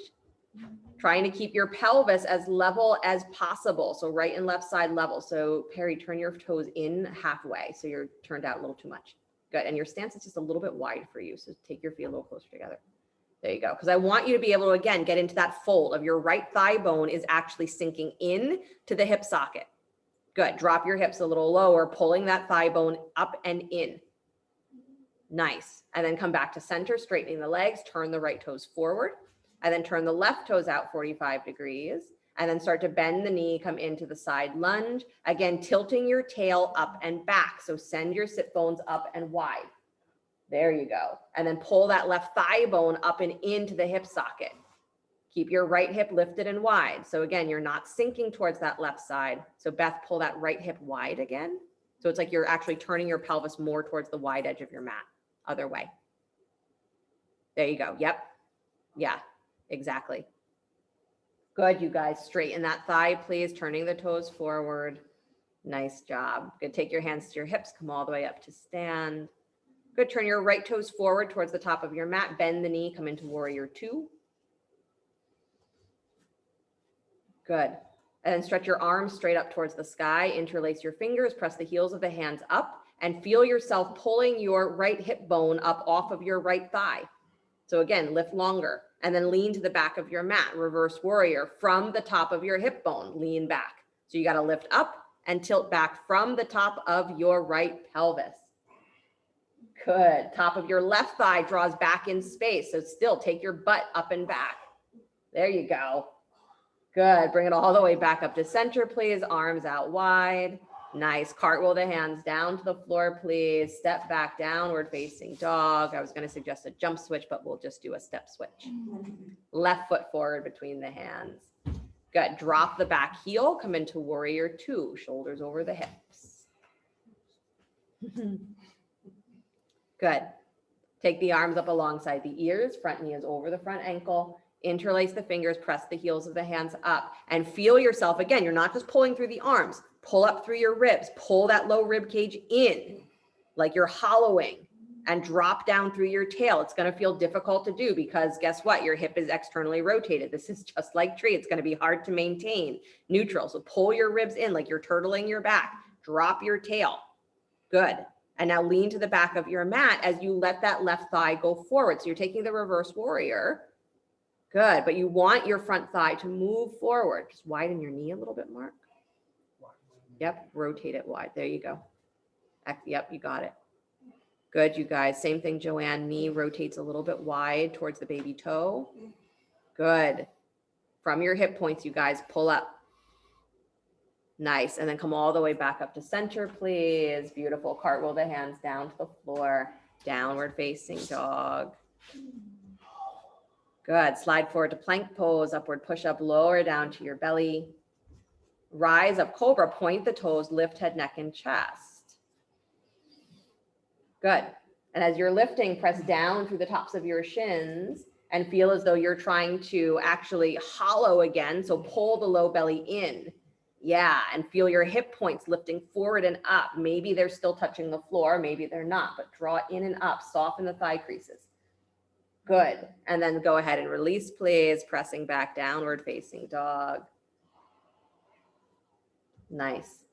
trying to keep your pelvis as level as possible. So right and left side level. So Perry, turn your toes in halfway. So you're turned out a little too much. Good. And your stance is just a little bit wide for you. So take your feet a little closer together. There you go. Because I want you to be able to, again, get into that fold of your right thigh bone is actually sinking in to the hip socket. Good. Drop your hips a little lower, pulling that thigh bone up and in. Nice. And then come back to center, straightening the legs, turn the right toes forward, and then turn the left toes out 45 degrees, and then start to bend the knee, come into the side lunge. Again, tilting your tail up and back. So send your sit bones up and wide. There you go. And then pull that left thigh bone up and into the hip socket. Keep your right hip lifted and wide. So again, you're not sinking towards that left side. So Beth, pull that right hip wide again. So it's like you're actually turning your pelvis more towards the wide edge of your mat. Other way. There you go. Yep. Yeah, exactly. Good, you guys. Straighten that thigh, please. Turning the toes forward. Nice job. Good. Take your hands to your hips. Come all the way up to stand. Good. Turn your right toes forward towards the top of your mat. Bend the knee. Come into warrior two. Good. And then stretch your arms straight up towards the sky. Interlace your fingers. Press the heels of the hands up and feel yourself pulling your right hip bone up off of your right thigh. So again, lift longer and then lean to the back of your mat. Reverse warrior from the top of your hip bone. Lean back. So you got to lift up and tilt back from the top of your right pelvis. Good. Top of your left thigh draws back in space. So still take your butt up and back. There you go. Good. Bring it all the way back up to center, please. Arms out wide. Nice. Cartwheel the hands down to the floor, please. Step back, downward facing dog. I was going to suggest a jump switch, but we'll just do a step switch. Left foot forward between the hands. Good. Drop the back heel. Come into warrior two. Shoulders over the hips. Good. Take the arms up alongside the ears. Front knee is over the front ankle. Interlace the fingers. Press the heels of the hands up. And feel yourself. Again, you're not just pulling through the arms. Pull up through your ribs. Pull that low rib cage in like you're hollowing. And drop down through your tail. It's going to feel difficult to do because guess what? Your hip is externally rotated. This is just like tree. It's going to be hard to maintain neutral. So pull your ribs in like you're turtling your back. Drop your tail. Good. And now lean to the back of your mat as you let that left thigh go forward. So you're taking the reverse warrior. Good. But you want your front thigh to move forward. Just widen your knee a little bit, Mark. Yep. Rotate it wide. There you go. Yep. You got it. Good, you guys. Same thing, Joanne. Knee rotates a little bit wide towards the baby toe. Good. From your hip points, you guys, pull up. Nice. And then come all the way back up to center, please. Beautiful. Cartwheel the hands down to the floor. Downward facing dog. Good. Slide forward to plank pose. Upward push up. Lower down to your belly. Rise up, cobra. Point the toes. Lift head, neck, and chest. Good. And as you're lifting, press down through the tops of your shins and feel as though you're trying to actually hollow again. So pull the low belly in. Yeah. And feel your hip points lifting forward and up. Maybe they're still touching the floor. Maybe they're not, but draw in and up. Soften the thigh creases. Good. And then go ahead and release, please. Pressing back, downward facing dog. Nice.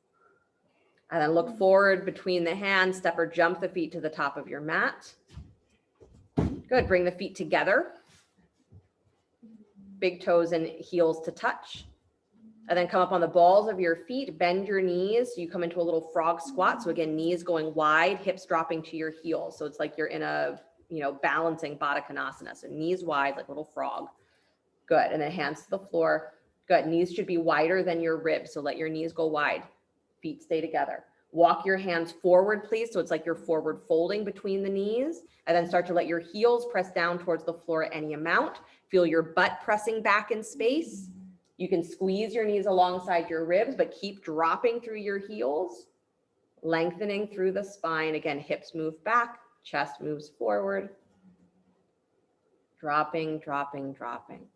And then look forward between the hands, step or jump the feet to the top of your mat. Good. Bring the feet together. Big toes and heels to touch. And then come up on the balls of your feet, bend your knees. You come into a little frog squat. So again, knees going wide, hips dropping to your heels. So it's like you're in a, balancing Baddha Konasana. So knees wide, like a little frog. Good. And then hands to the floor. Good. Knees should be wider than your ribs. So let your knees go wide. Feet stay together. Walk your hands forward, please. So it's like you're forward folding between the knees, and then start to let your heels press down towards the floor any amount. Feel your butt pressing back in space. You can squeeze your knees alongside your ribs, but keep dropping through your heels, lengthening through the spine. Again, hips move back, chest moves forward. Dropping, dropping, dropping.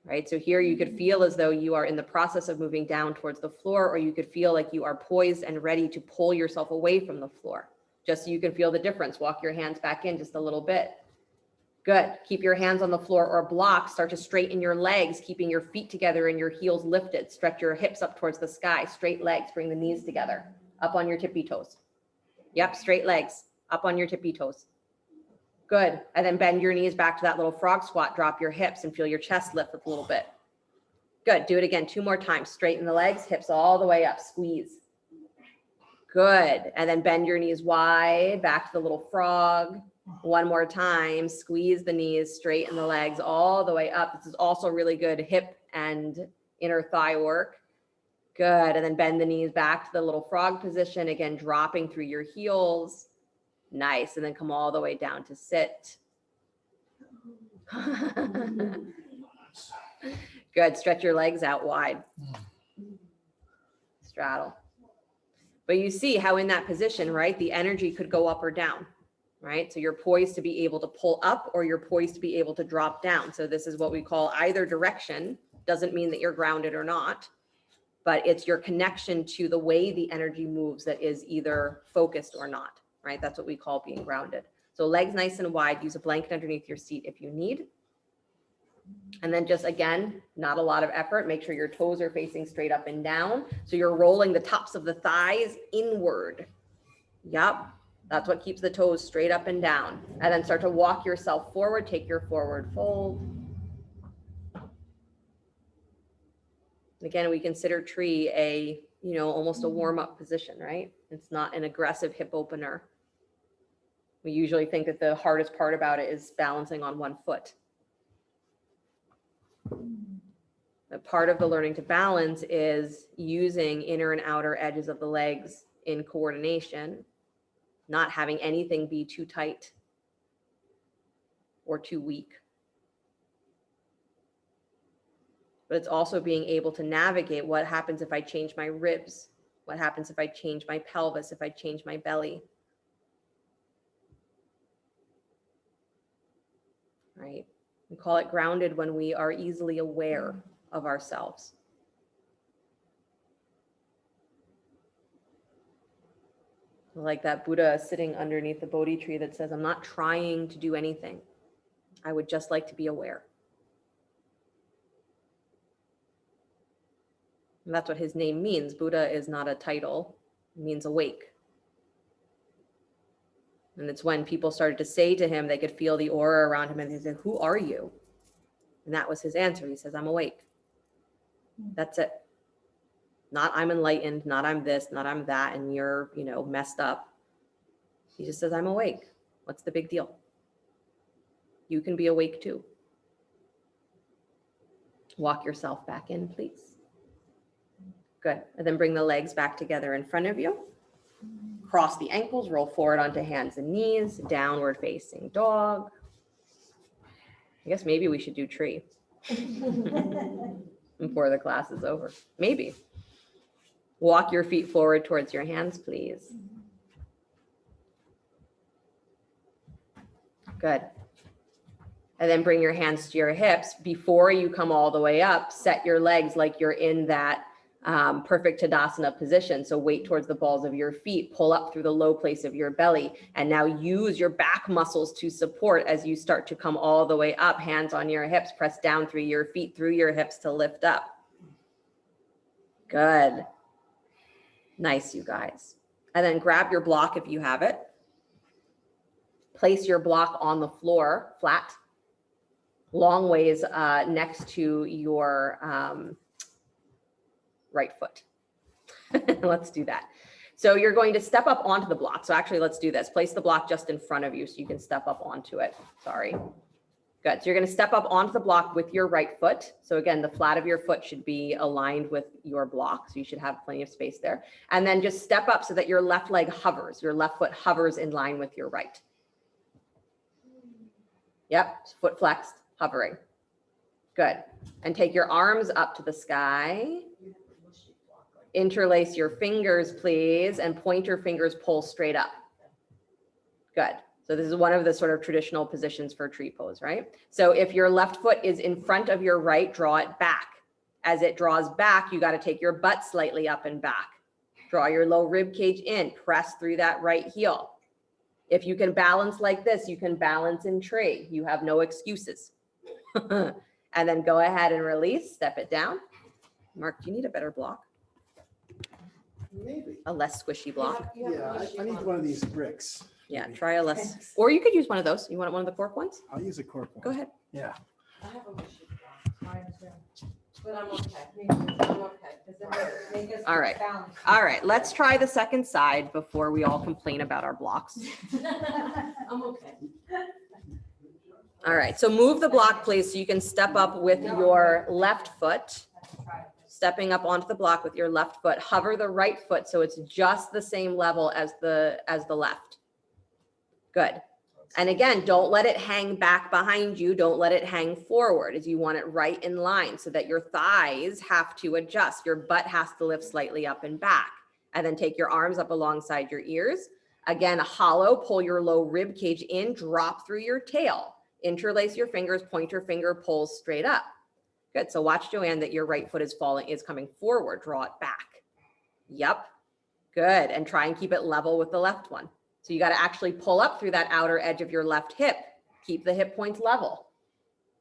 Right? So here you could feel as though you are in the process of moving down towards the floor, or you could feel like you are poised and ready to pull yourself away from the floor. Just so you can feel the difference. Walk your hands back in just a little bit. Good. Keep your hands on the floor or block. Start to straighten your legs, keeping your feet together and your heels lifted. Stretch your hips up towards the sky. Straight legs. Bring the knees together. Up on your tippy toes. Yep. Straight legs. Up on your tippy toes. Good. And then bend your knees back to that little frog squat. Drop your hips and feel your chest lift a little bit. Good. Do it again 2 more times. Straighten the legs, hips all the way up. Squeeze. Good. And then bend your knees wide, back to the little frog. 1 more time. Squeeze the knees, straighten the legs all the way up. This is also really good hip and inner thigh work. Good. And then bend the knees back to the little frog position. Again, dropping through your heels. Nice. And then come all the way down to sit. Good. Stretch your legs out wide. Straddle. But you see how in that position, right, the energy could go up or down, right? So you're poised to be able to pull up, or you're poised to be able to drop down. So this is what we call either direction. Doesn't mean that you're grounded or not, but it's your connection to the way the energy moves that is either focused or not. Right? That's what we call being grounded. So legs nice and wide. Use a blanket underneath your seat if you need. And then just, again, not a lot of effort. Make sure your toes are facing straight up and down. So you're rolling the tops of the thighs inward. Yep. That's what keeps the toes straight up and down. And then start to walk yourself forward. Take your forward fold. Again, we consider tree a, almost a warm-up position, right? It's not an aggressive hip opener. We usually think that the hardest part about it is balancing on 1 foot. A part of the learning to balance is using inner and outer edges of the legs in coordination, not having anything be too tight or too weak. But it's also being able to navigate what happens if I change my ribs, what happens if I change my pelvis, if I change my belly. Right? We call it grounded when we are easily aware of ourselves. Like that Buddha sitting underneath the Bodhi tree that says, I'm not trying to do anything. I would just like to be aware. And that's what his name means. Buddha is not a title. It means awake. And it's when people started to say to him, they could feel the aura around him and they said, who are you? And that was his answer. He says, I'm awake. That's it. Not I'm enlightened, not I'm this, not I'm that, and you're, messed up. He just says, I'm awake. What's the big deal? You can be awake too. Walk yourself back in, please. Good. And then bring the legs back together in front of you. Cross the ankles, roll forward onto hands and knees, downward facing dog. I guess maybe we should do tree before the class is over. Maybe. Walk your feet forward towards your hands, please. Good. And then bring your hands to your hips. Before you come all the way up, set your legs like you're in that perfect Tadasana position. So weight towards the balls of your feet, pull up through the low place of your belly, and now use your back muscles to support as you start to come all the way up, hands on your hips, press down through your feet, through your hips to lift up. Good. Nice, you guys. And then grab your block if you have it. Place your block on the floor, flat, long ways next to your right foot. Let's do that. So you're going to step up onto the block. So actually, let's do this. Place the block just in front of you so you can step up onto it. Sorry. Good. So you're going to step up onto the block with your right foot. So again, the flat of your foot should be aligned with your block. So you should have plenty of space there. And then just step up so that your left leg hovers. Your left foot hovers in line with your right. Yep. Foot flexed, hovering. Good. And take your arms up to the sky. Interlace your fingers, please, and pointer fingers pull straight up. Good. So this is one of the sort of traditional positions for tree pose, right? So if your left foot is in front of your right, draw it back. As it draws back, you got to take your butt slightly up and back. Draw your low rib cage in, press through that right heel. If you can balance like this, you can balance in tree. You have no excuses. And then go ahead and release, step it down. Mark, do you need a better block? Maybe. A less squishy block? Yeah, I need one of these bricks. Yeah, try a less, or you could use one of those. You want one of the cork ones? I'll use a cork one. Go ahead. Yeah. I have a mushy block. Mine too. But I'm okay. I'm okay. 'Cause then they make us All right. balanced. All right, let's try the second side before we all complain about our blocks. I'm okay. All right, so move the block, please, so you can step up with your left foot. Stepping up onto the block with your left foot. Hover the right foot so it's just the same level as the left. Good. And again, don't let it hang back behind you. Don't let it hang forward, as you want it right in line so that your thighs have to adjust. Your butt has to lift slightly up and back. And then take your arms up alongside your ears. Again, hollow, pull your low rib cage in, drop through your tail. Interlace your fingers, pointer finger pulls straight up. Good. So watch, Joanne, that your right foot is coming forward. Draw it back. Yep. Good. And try and keep it level with the left one. So you got to actually pull up through that outer edge of your left hip. Keep the hip points level.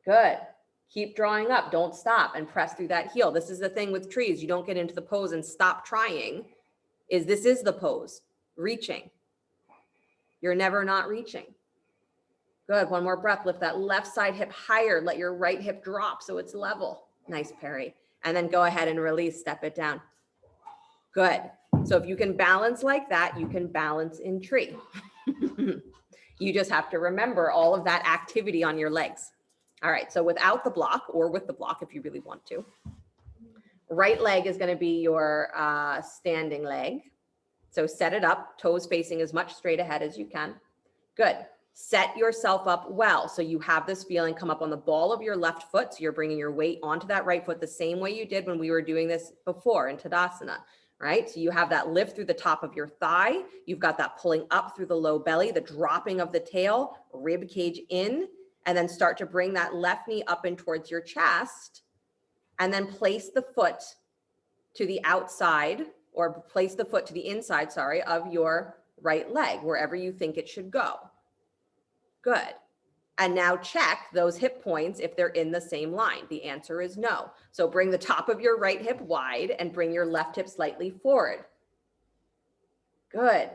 Good. Keep drawing up. Don't stop and press through that heel. This is the thing with trees. You don't get into the pose and stop trying. This is the pose. Reaching. You're never not reaching. Good. One more breath. Lift that left side hip higher. Let your right hip drop so it's level. Nice, Perry. And then go ahead and release. Step it down. Good. So if you can balance like that, you can balance in tree. You just have to remember all of that activity on your legs. All right. So without the block, or with the block if you really want to, Right leg is going to be your standing leg. So set it up, toes facing as much straight ahead as you can. Good. Set yourself up well. So you have this feeling, come up on the ball of your left foot. So you're bringing your weight onto that right foot the same way you did when we were doing this before in Tadasana, right? So you have that lift through the top of your thigh. You've got that pulling up through the low belly, the dropping of the tail, rib cage in, and then start to bring that left knee up and towards your chest. And then place the foot to the outside, or place the foot to the inside, sorry, of your right leg, wherever you think it should go. Good. And now check those hip points if they're in the same line. The answer is no. So bring the top of your right hip wide and bring your left hip slightly forward. Good.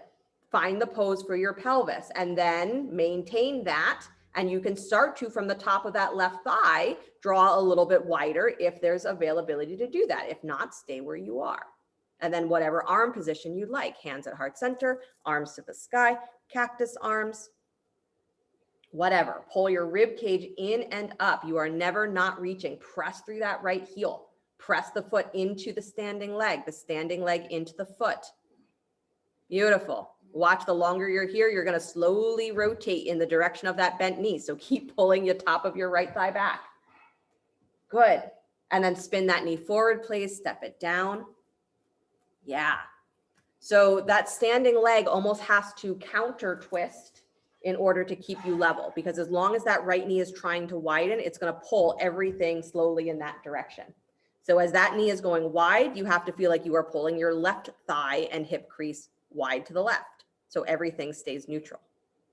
Find the pose for your pelvis and then maintain that. And you can start to, from the top of that left thigh, draw a little bit wider if there's availability to do that. If not, stay where you are. And then whatever arm position you like, hands at heart center, arms to the sky, cactus arms, whatever. Pull your rib cage in and up. You are never not reaching. Press through that right heel. Press the foot into the standing leg into the foot. Beautiful. Watch, the longer you're here, you're going to slowly rotate in the direction of that bent knee. So keep pulling the top of your right thigh back. Good. And then spin that knee forward, please. Step it down. Yeah. So that standing leg almost has to counter twist in order to keep you level, because as long as that right knee is trying to widen, it's going to pull everything slowly in that direction. So as that knee is going wide, you have to feel like you are pulling your left thigh and hip crease wide to the left. So everything stays neutral,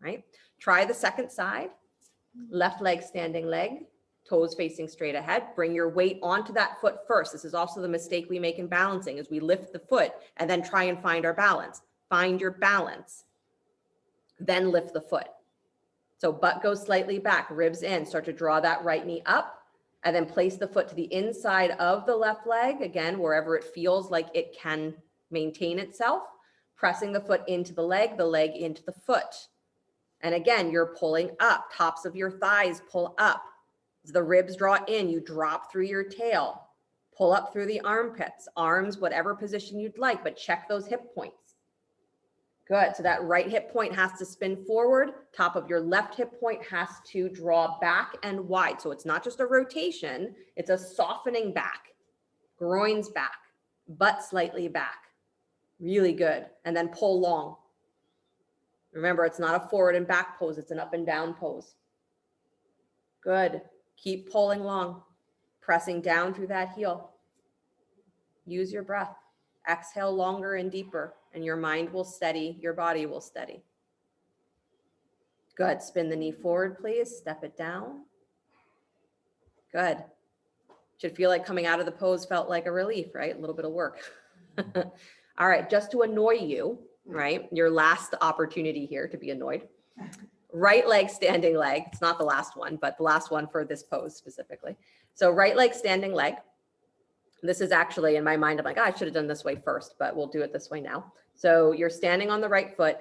right? Try the second side. Left leg, standing leg, toes facing straight ahead. Bring your weight onto that foot first. This is also the mistake we make in balancing, is we lift the foot and then try and find our balance. Find your balance, then lift the foot. So butt goes slightly back, ribs in, start to draw that right knee up, and then place the foot to the inside of the left leg, again, wherever it feels like it can maintain itself, pressing the foot into the leg into the foot. And again, you're pulling up, tops of your thighs pull up. As the ribs draw in, you drop through your tail, pull up through the armpits, arms, whatever position you'd like, but check those hip points. Good. So that right hip point has to spin forward. Top of your left hip point has to draw back and wide. So it's not just a rotation, it's a softening back. Groins back, butt slightly back. Really good. And then pull long. Remember, it's not a forward and back pose, it's an up and down pose. Good. Keep pulling long, pressing down through that heel. Use your breath. Exhale longer and deeper, and your mind will steady, your body will steady. Good. Spin the knee forward, please. Step it down. Good. Should feel like coming out of the pose felt like a relief, right? A little bit of work. All right, just to annoy you, right? Your last opportunity here to be annoyed. Right leg, standing leg. It's not the last one, but the last one for this pose specifically. So right leg, standing leg. This is actually, in my mind, I'm like, I should have done this way first, but we'll do it this way now. So you're standing on the right foot,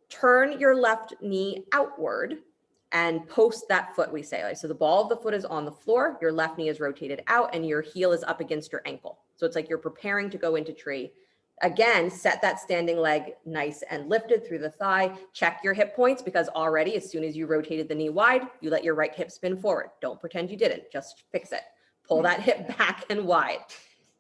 turn your left knee outward and post that foot, we say. So the ball of the foot is on the floor, your left knee is rotated out, and your heel is up against your ankle. So it's like you're preparing to go into tree. Again, set that standing leg nice and lifted through the thigh. Check your hip points, because already, as soon as you rotated the knee wide, you let your right hip spin forward. Don't pretend you didn't, just fix it. Pull that hip back and wide.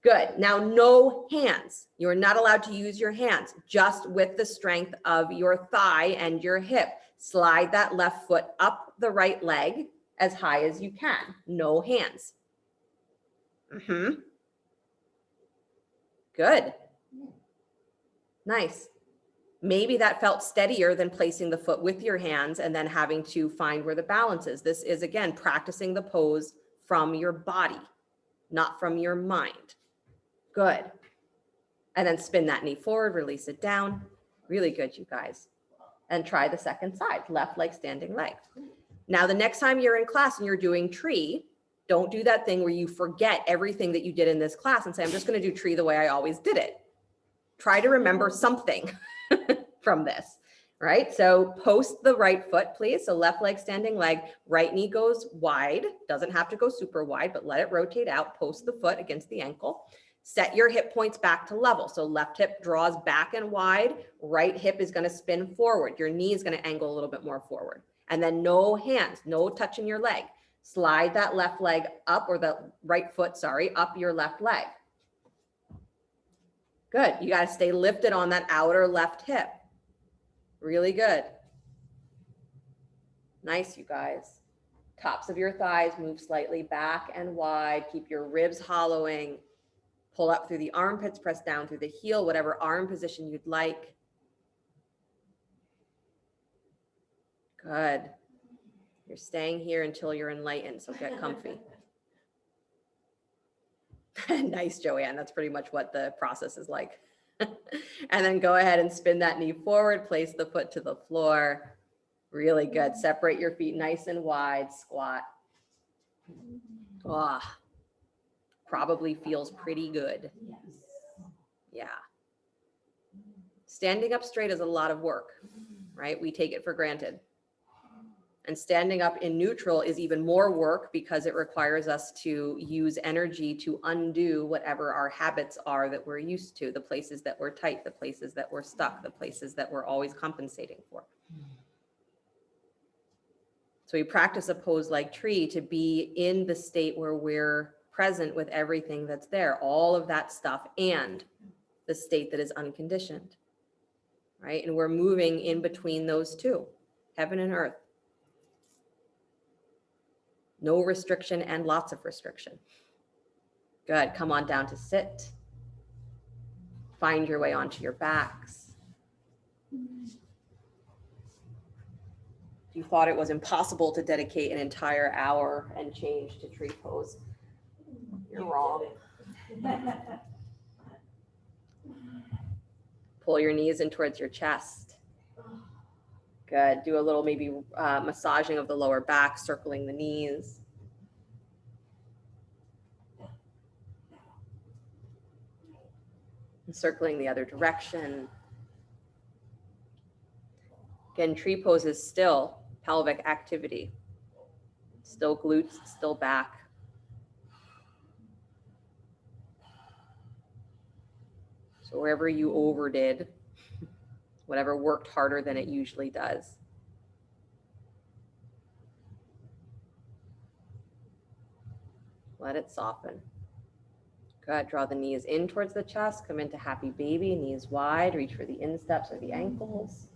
Good. Now, no hands. You are not allowed to use your hands, just with the strength of your thigh and your hip. Slide that left foot up the right leg as high as you can. No hands. Good. Nice. Maybe that felt steadier than placing the foot with your hands and then having to find where the balance is. This is, again, practicing the pose from your body, not from your mind. Good. And then spin that knee forward, release it down. Really good, you guys. And try the second side, left leg, standing leg. Now, the next time you're in class and you're doing tree, don't do that thing where you forget everything that you did in this class and say, I'm just going to do tree the way I always did it. Try to remember something from this, right? So post the right foot, please. So left leg, standing leg, right knee goes wide. Doesn't have to go super wide, but let it rotate out. Post the foot against the ankle. Set your hip points back to level. So left hip draws back and wide, right hip is gonna spin forward. Your knee is gonna angle a little bit more forward. And then no hands, no touching your leg. Slide that left leg up, or the right foot, sorry, up your left leg. Good, you gotta stay lifted on that outer left hip. Really good. Nice, you guys. Tops of your thighs move slightly back and wide. Keep your ribs hollowing. Pull up through the armpits, press down through the heel, whatever arm position you'd like. Good. You're staying here until you're enlightened, so get comfy. Nice, Joanne. That's pretty much what the process is like. And then go ahead and spin that knee forward, place the foot to the floor. Really good. Separate your feet nice and wide, squat. Oh, probably feels pretty good. Yeah. Standing up straight is a lot of work, right? We take it for granted. And standing up in neutral is even more work because it requires us to use energy to undo whatever our habits are that we're used to, the places that we're tight, the places that we're stuck, the places that we're always compensating for. So we practice a pose like tree to be in the state where we're present with everything that's there, all of that stuff, and the state that is unconditioned, right? And we're moving in between those two, heaven and earth. No restriction and lots of restriction. Good, come on down to sit. Find your way onto your backs. If you thought it was impossible to dedicate an entire hour and change to tree pose, you're wrong. Pull your knees in towards your chest. Good. Do a little maybe massaging of the lower back, circling the knees. And circling the other direction. Again, tree pose is still pelvic activity. Still glutes, still back. So wherever you overdid, whatever worked harder than it usually does. Let it soften. Good. Draw the knees in towards the chest. Come into happy baby, knees wide. Reach for the insteps or the ankles.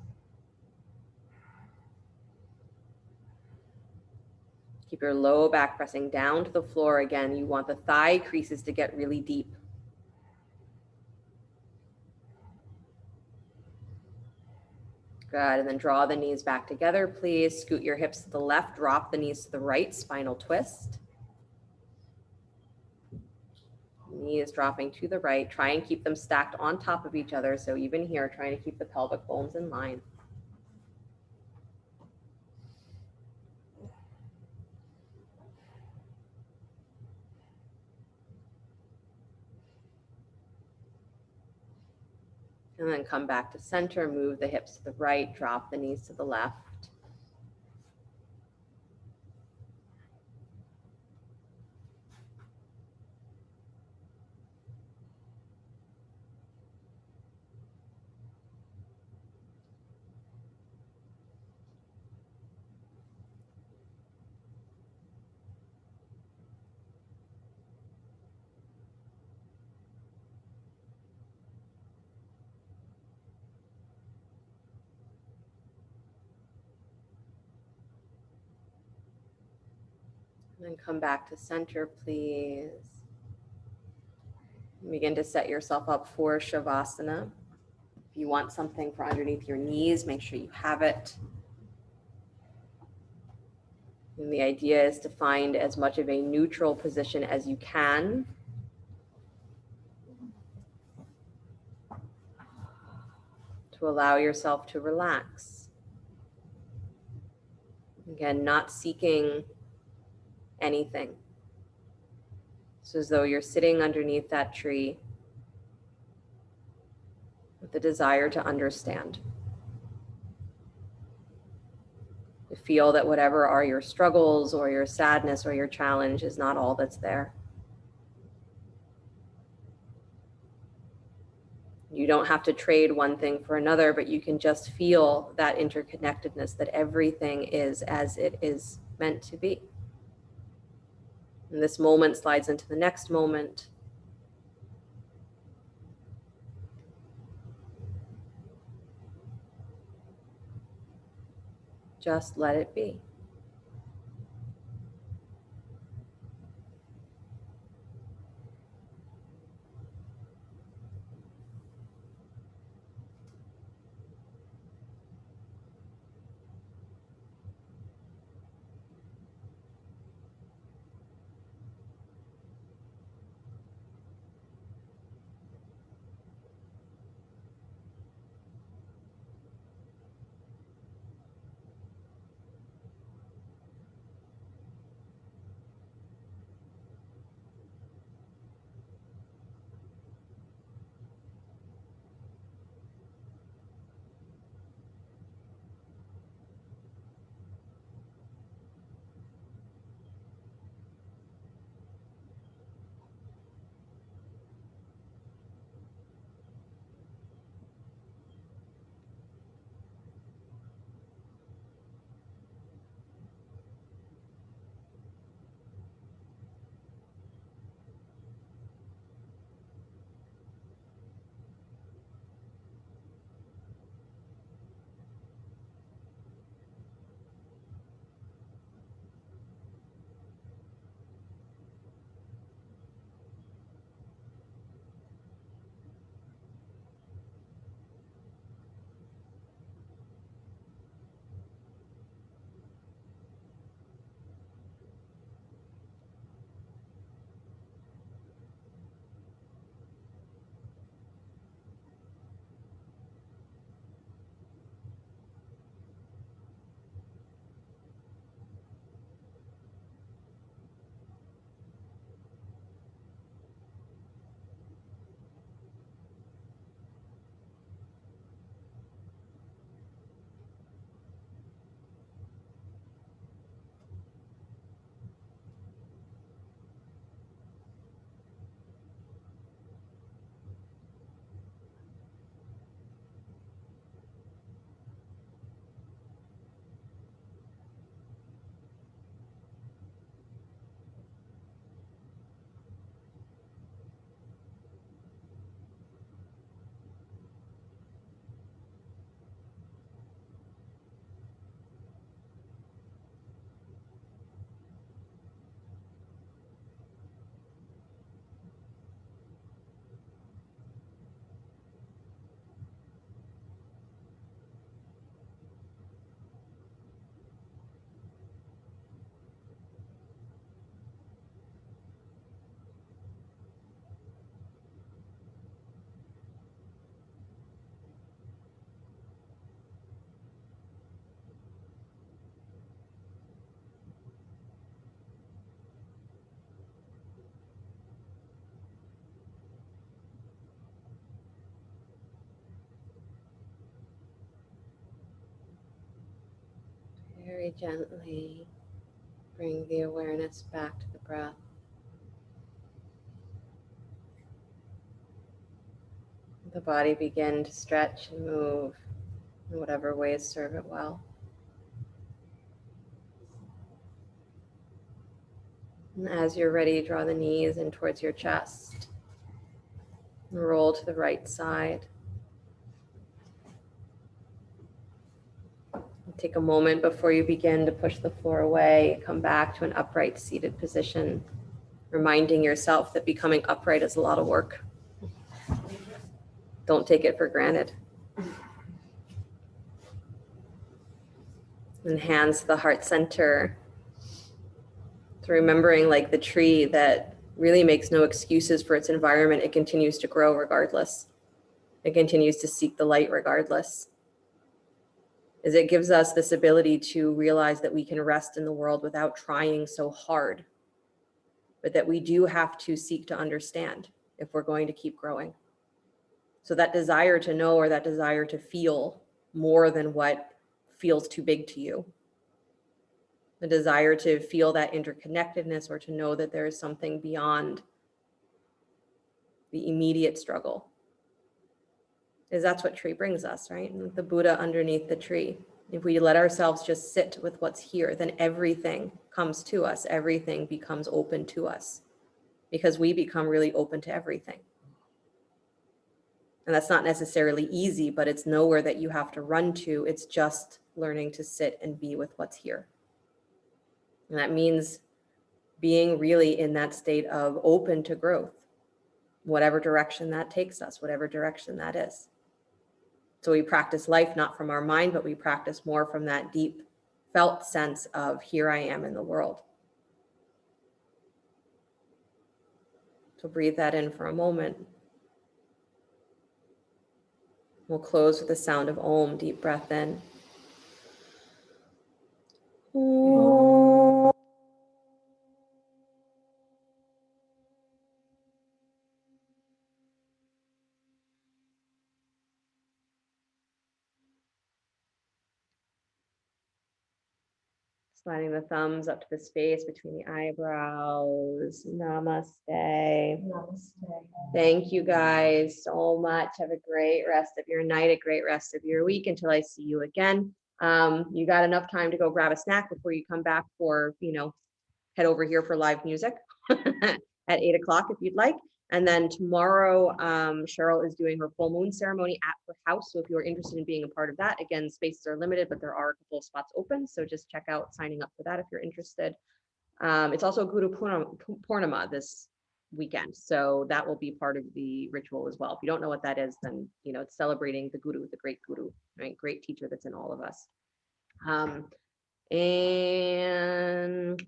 Keep your low back pressing down to the floor. Again, you want the thigh creases to get really deep. Good, and then draw the knees back together, please. Scoot your hips to the left, drop the knees to the right, spinal twist. Knees dropping to the right. Try and keep them stacked on top of each other. So even here, trying to keep the pelvic bones in line. And then come back to center, move the hips to the right, drop the knees to the left. And then come back to center, please. Begin to set yourself up for Shavasana. If you want something for underneath your knees, make sure you have it. And the idea is to find as much of a neutral position as you can. To allow yourself to relax. Again, not seeking anything. It's as though you're sitting underneath that tree with the desire to understand. To feel that whatever are your struggles or your sadness or your challenge is not all that's there. You don't have to trade one thing for another, but you can just feel that interconnectedness, that everything is as it is meant to be. And this moment slides into the next moment. Just let it be. Very gently bring the awareness back to the breath. The body begin to stretch and move in whatever ways serve it well. And as you're ready, draw the knees in towards your chest. And roll to the right side. And take a moment before you begin to push the floor away. Come back to an upright seated position, reminding yourself that becoming upright is a lot of work. Don't take it for granted. And hands to the heart center. So remembering, like the tree that really makes no excuses for its environment, it continues to grow regardless. It continues to seek the light regardless. As it gives us this ability to realize that we can rest in the world without trying so hard, but that we do have to seek to understand if we're going to keep growing. So that desire to know, or that desire to feel more than what feels too big to you, the desire to feel that interconnectedness, or to know that there is something beyond the immediate struggle. is that's what tree brings us, right? And the Buddha underneath the tree. If we let ourselves just sit with what's here, then everything comes to us. Everything becomes open to us because we become really open to everything. And that's not necessarily easy, but it's nowhere that you have to run to. It's just learning to sit and be with what's here. And that means being really in that state of open to growth, whatever direction that takes us, whatever direction that is. So we practice life not from our mind, but we practice more from that deep felt sense of here I am in the world. So breathe that in for a moment. We'll close with the sound of Om, deep breath in. Om. Sliding the thumbs up to the space between the eyebrows. Namaste. Namaste. Thank you guys so much. Have a great rest of your night, a great rest of your week until I see you again. You got enough time to go grab a snack before you come back for, head over here for live music at 8 o'clock if you'd like. And then tomorrow, Cheryl is doing her full moon ceremony at her house. So if you're interested in being a part of that, again, spaces are limited, but there are a couple of spots open. So just check out signing up for that if you're interested. It's also Guru Purnima this weekend. So that will be part of the ritual as well. If you don't know what that is, then, it's celebrating the Guru, the great Guru, right? Great teacher that's in all of us. And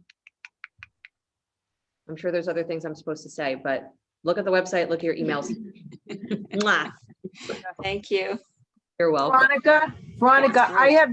I'm sure there's other things I'm supposed to say, but look at the website, look at your emails. Mwah. Thank you. You're welcome. Veronica, I have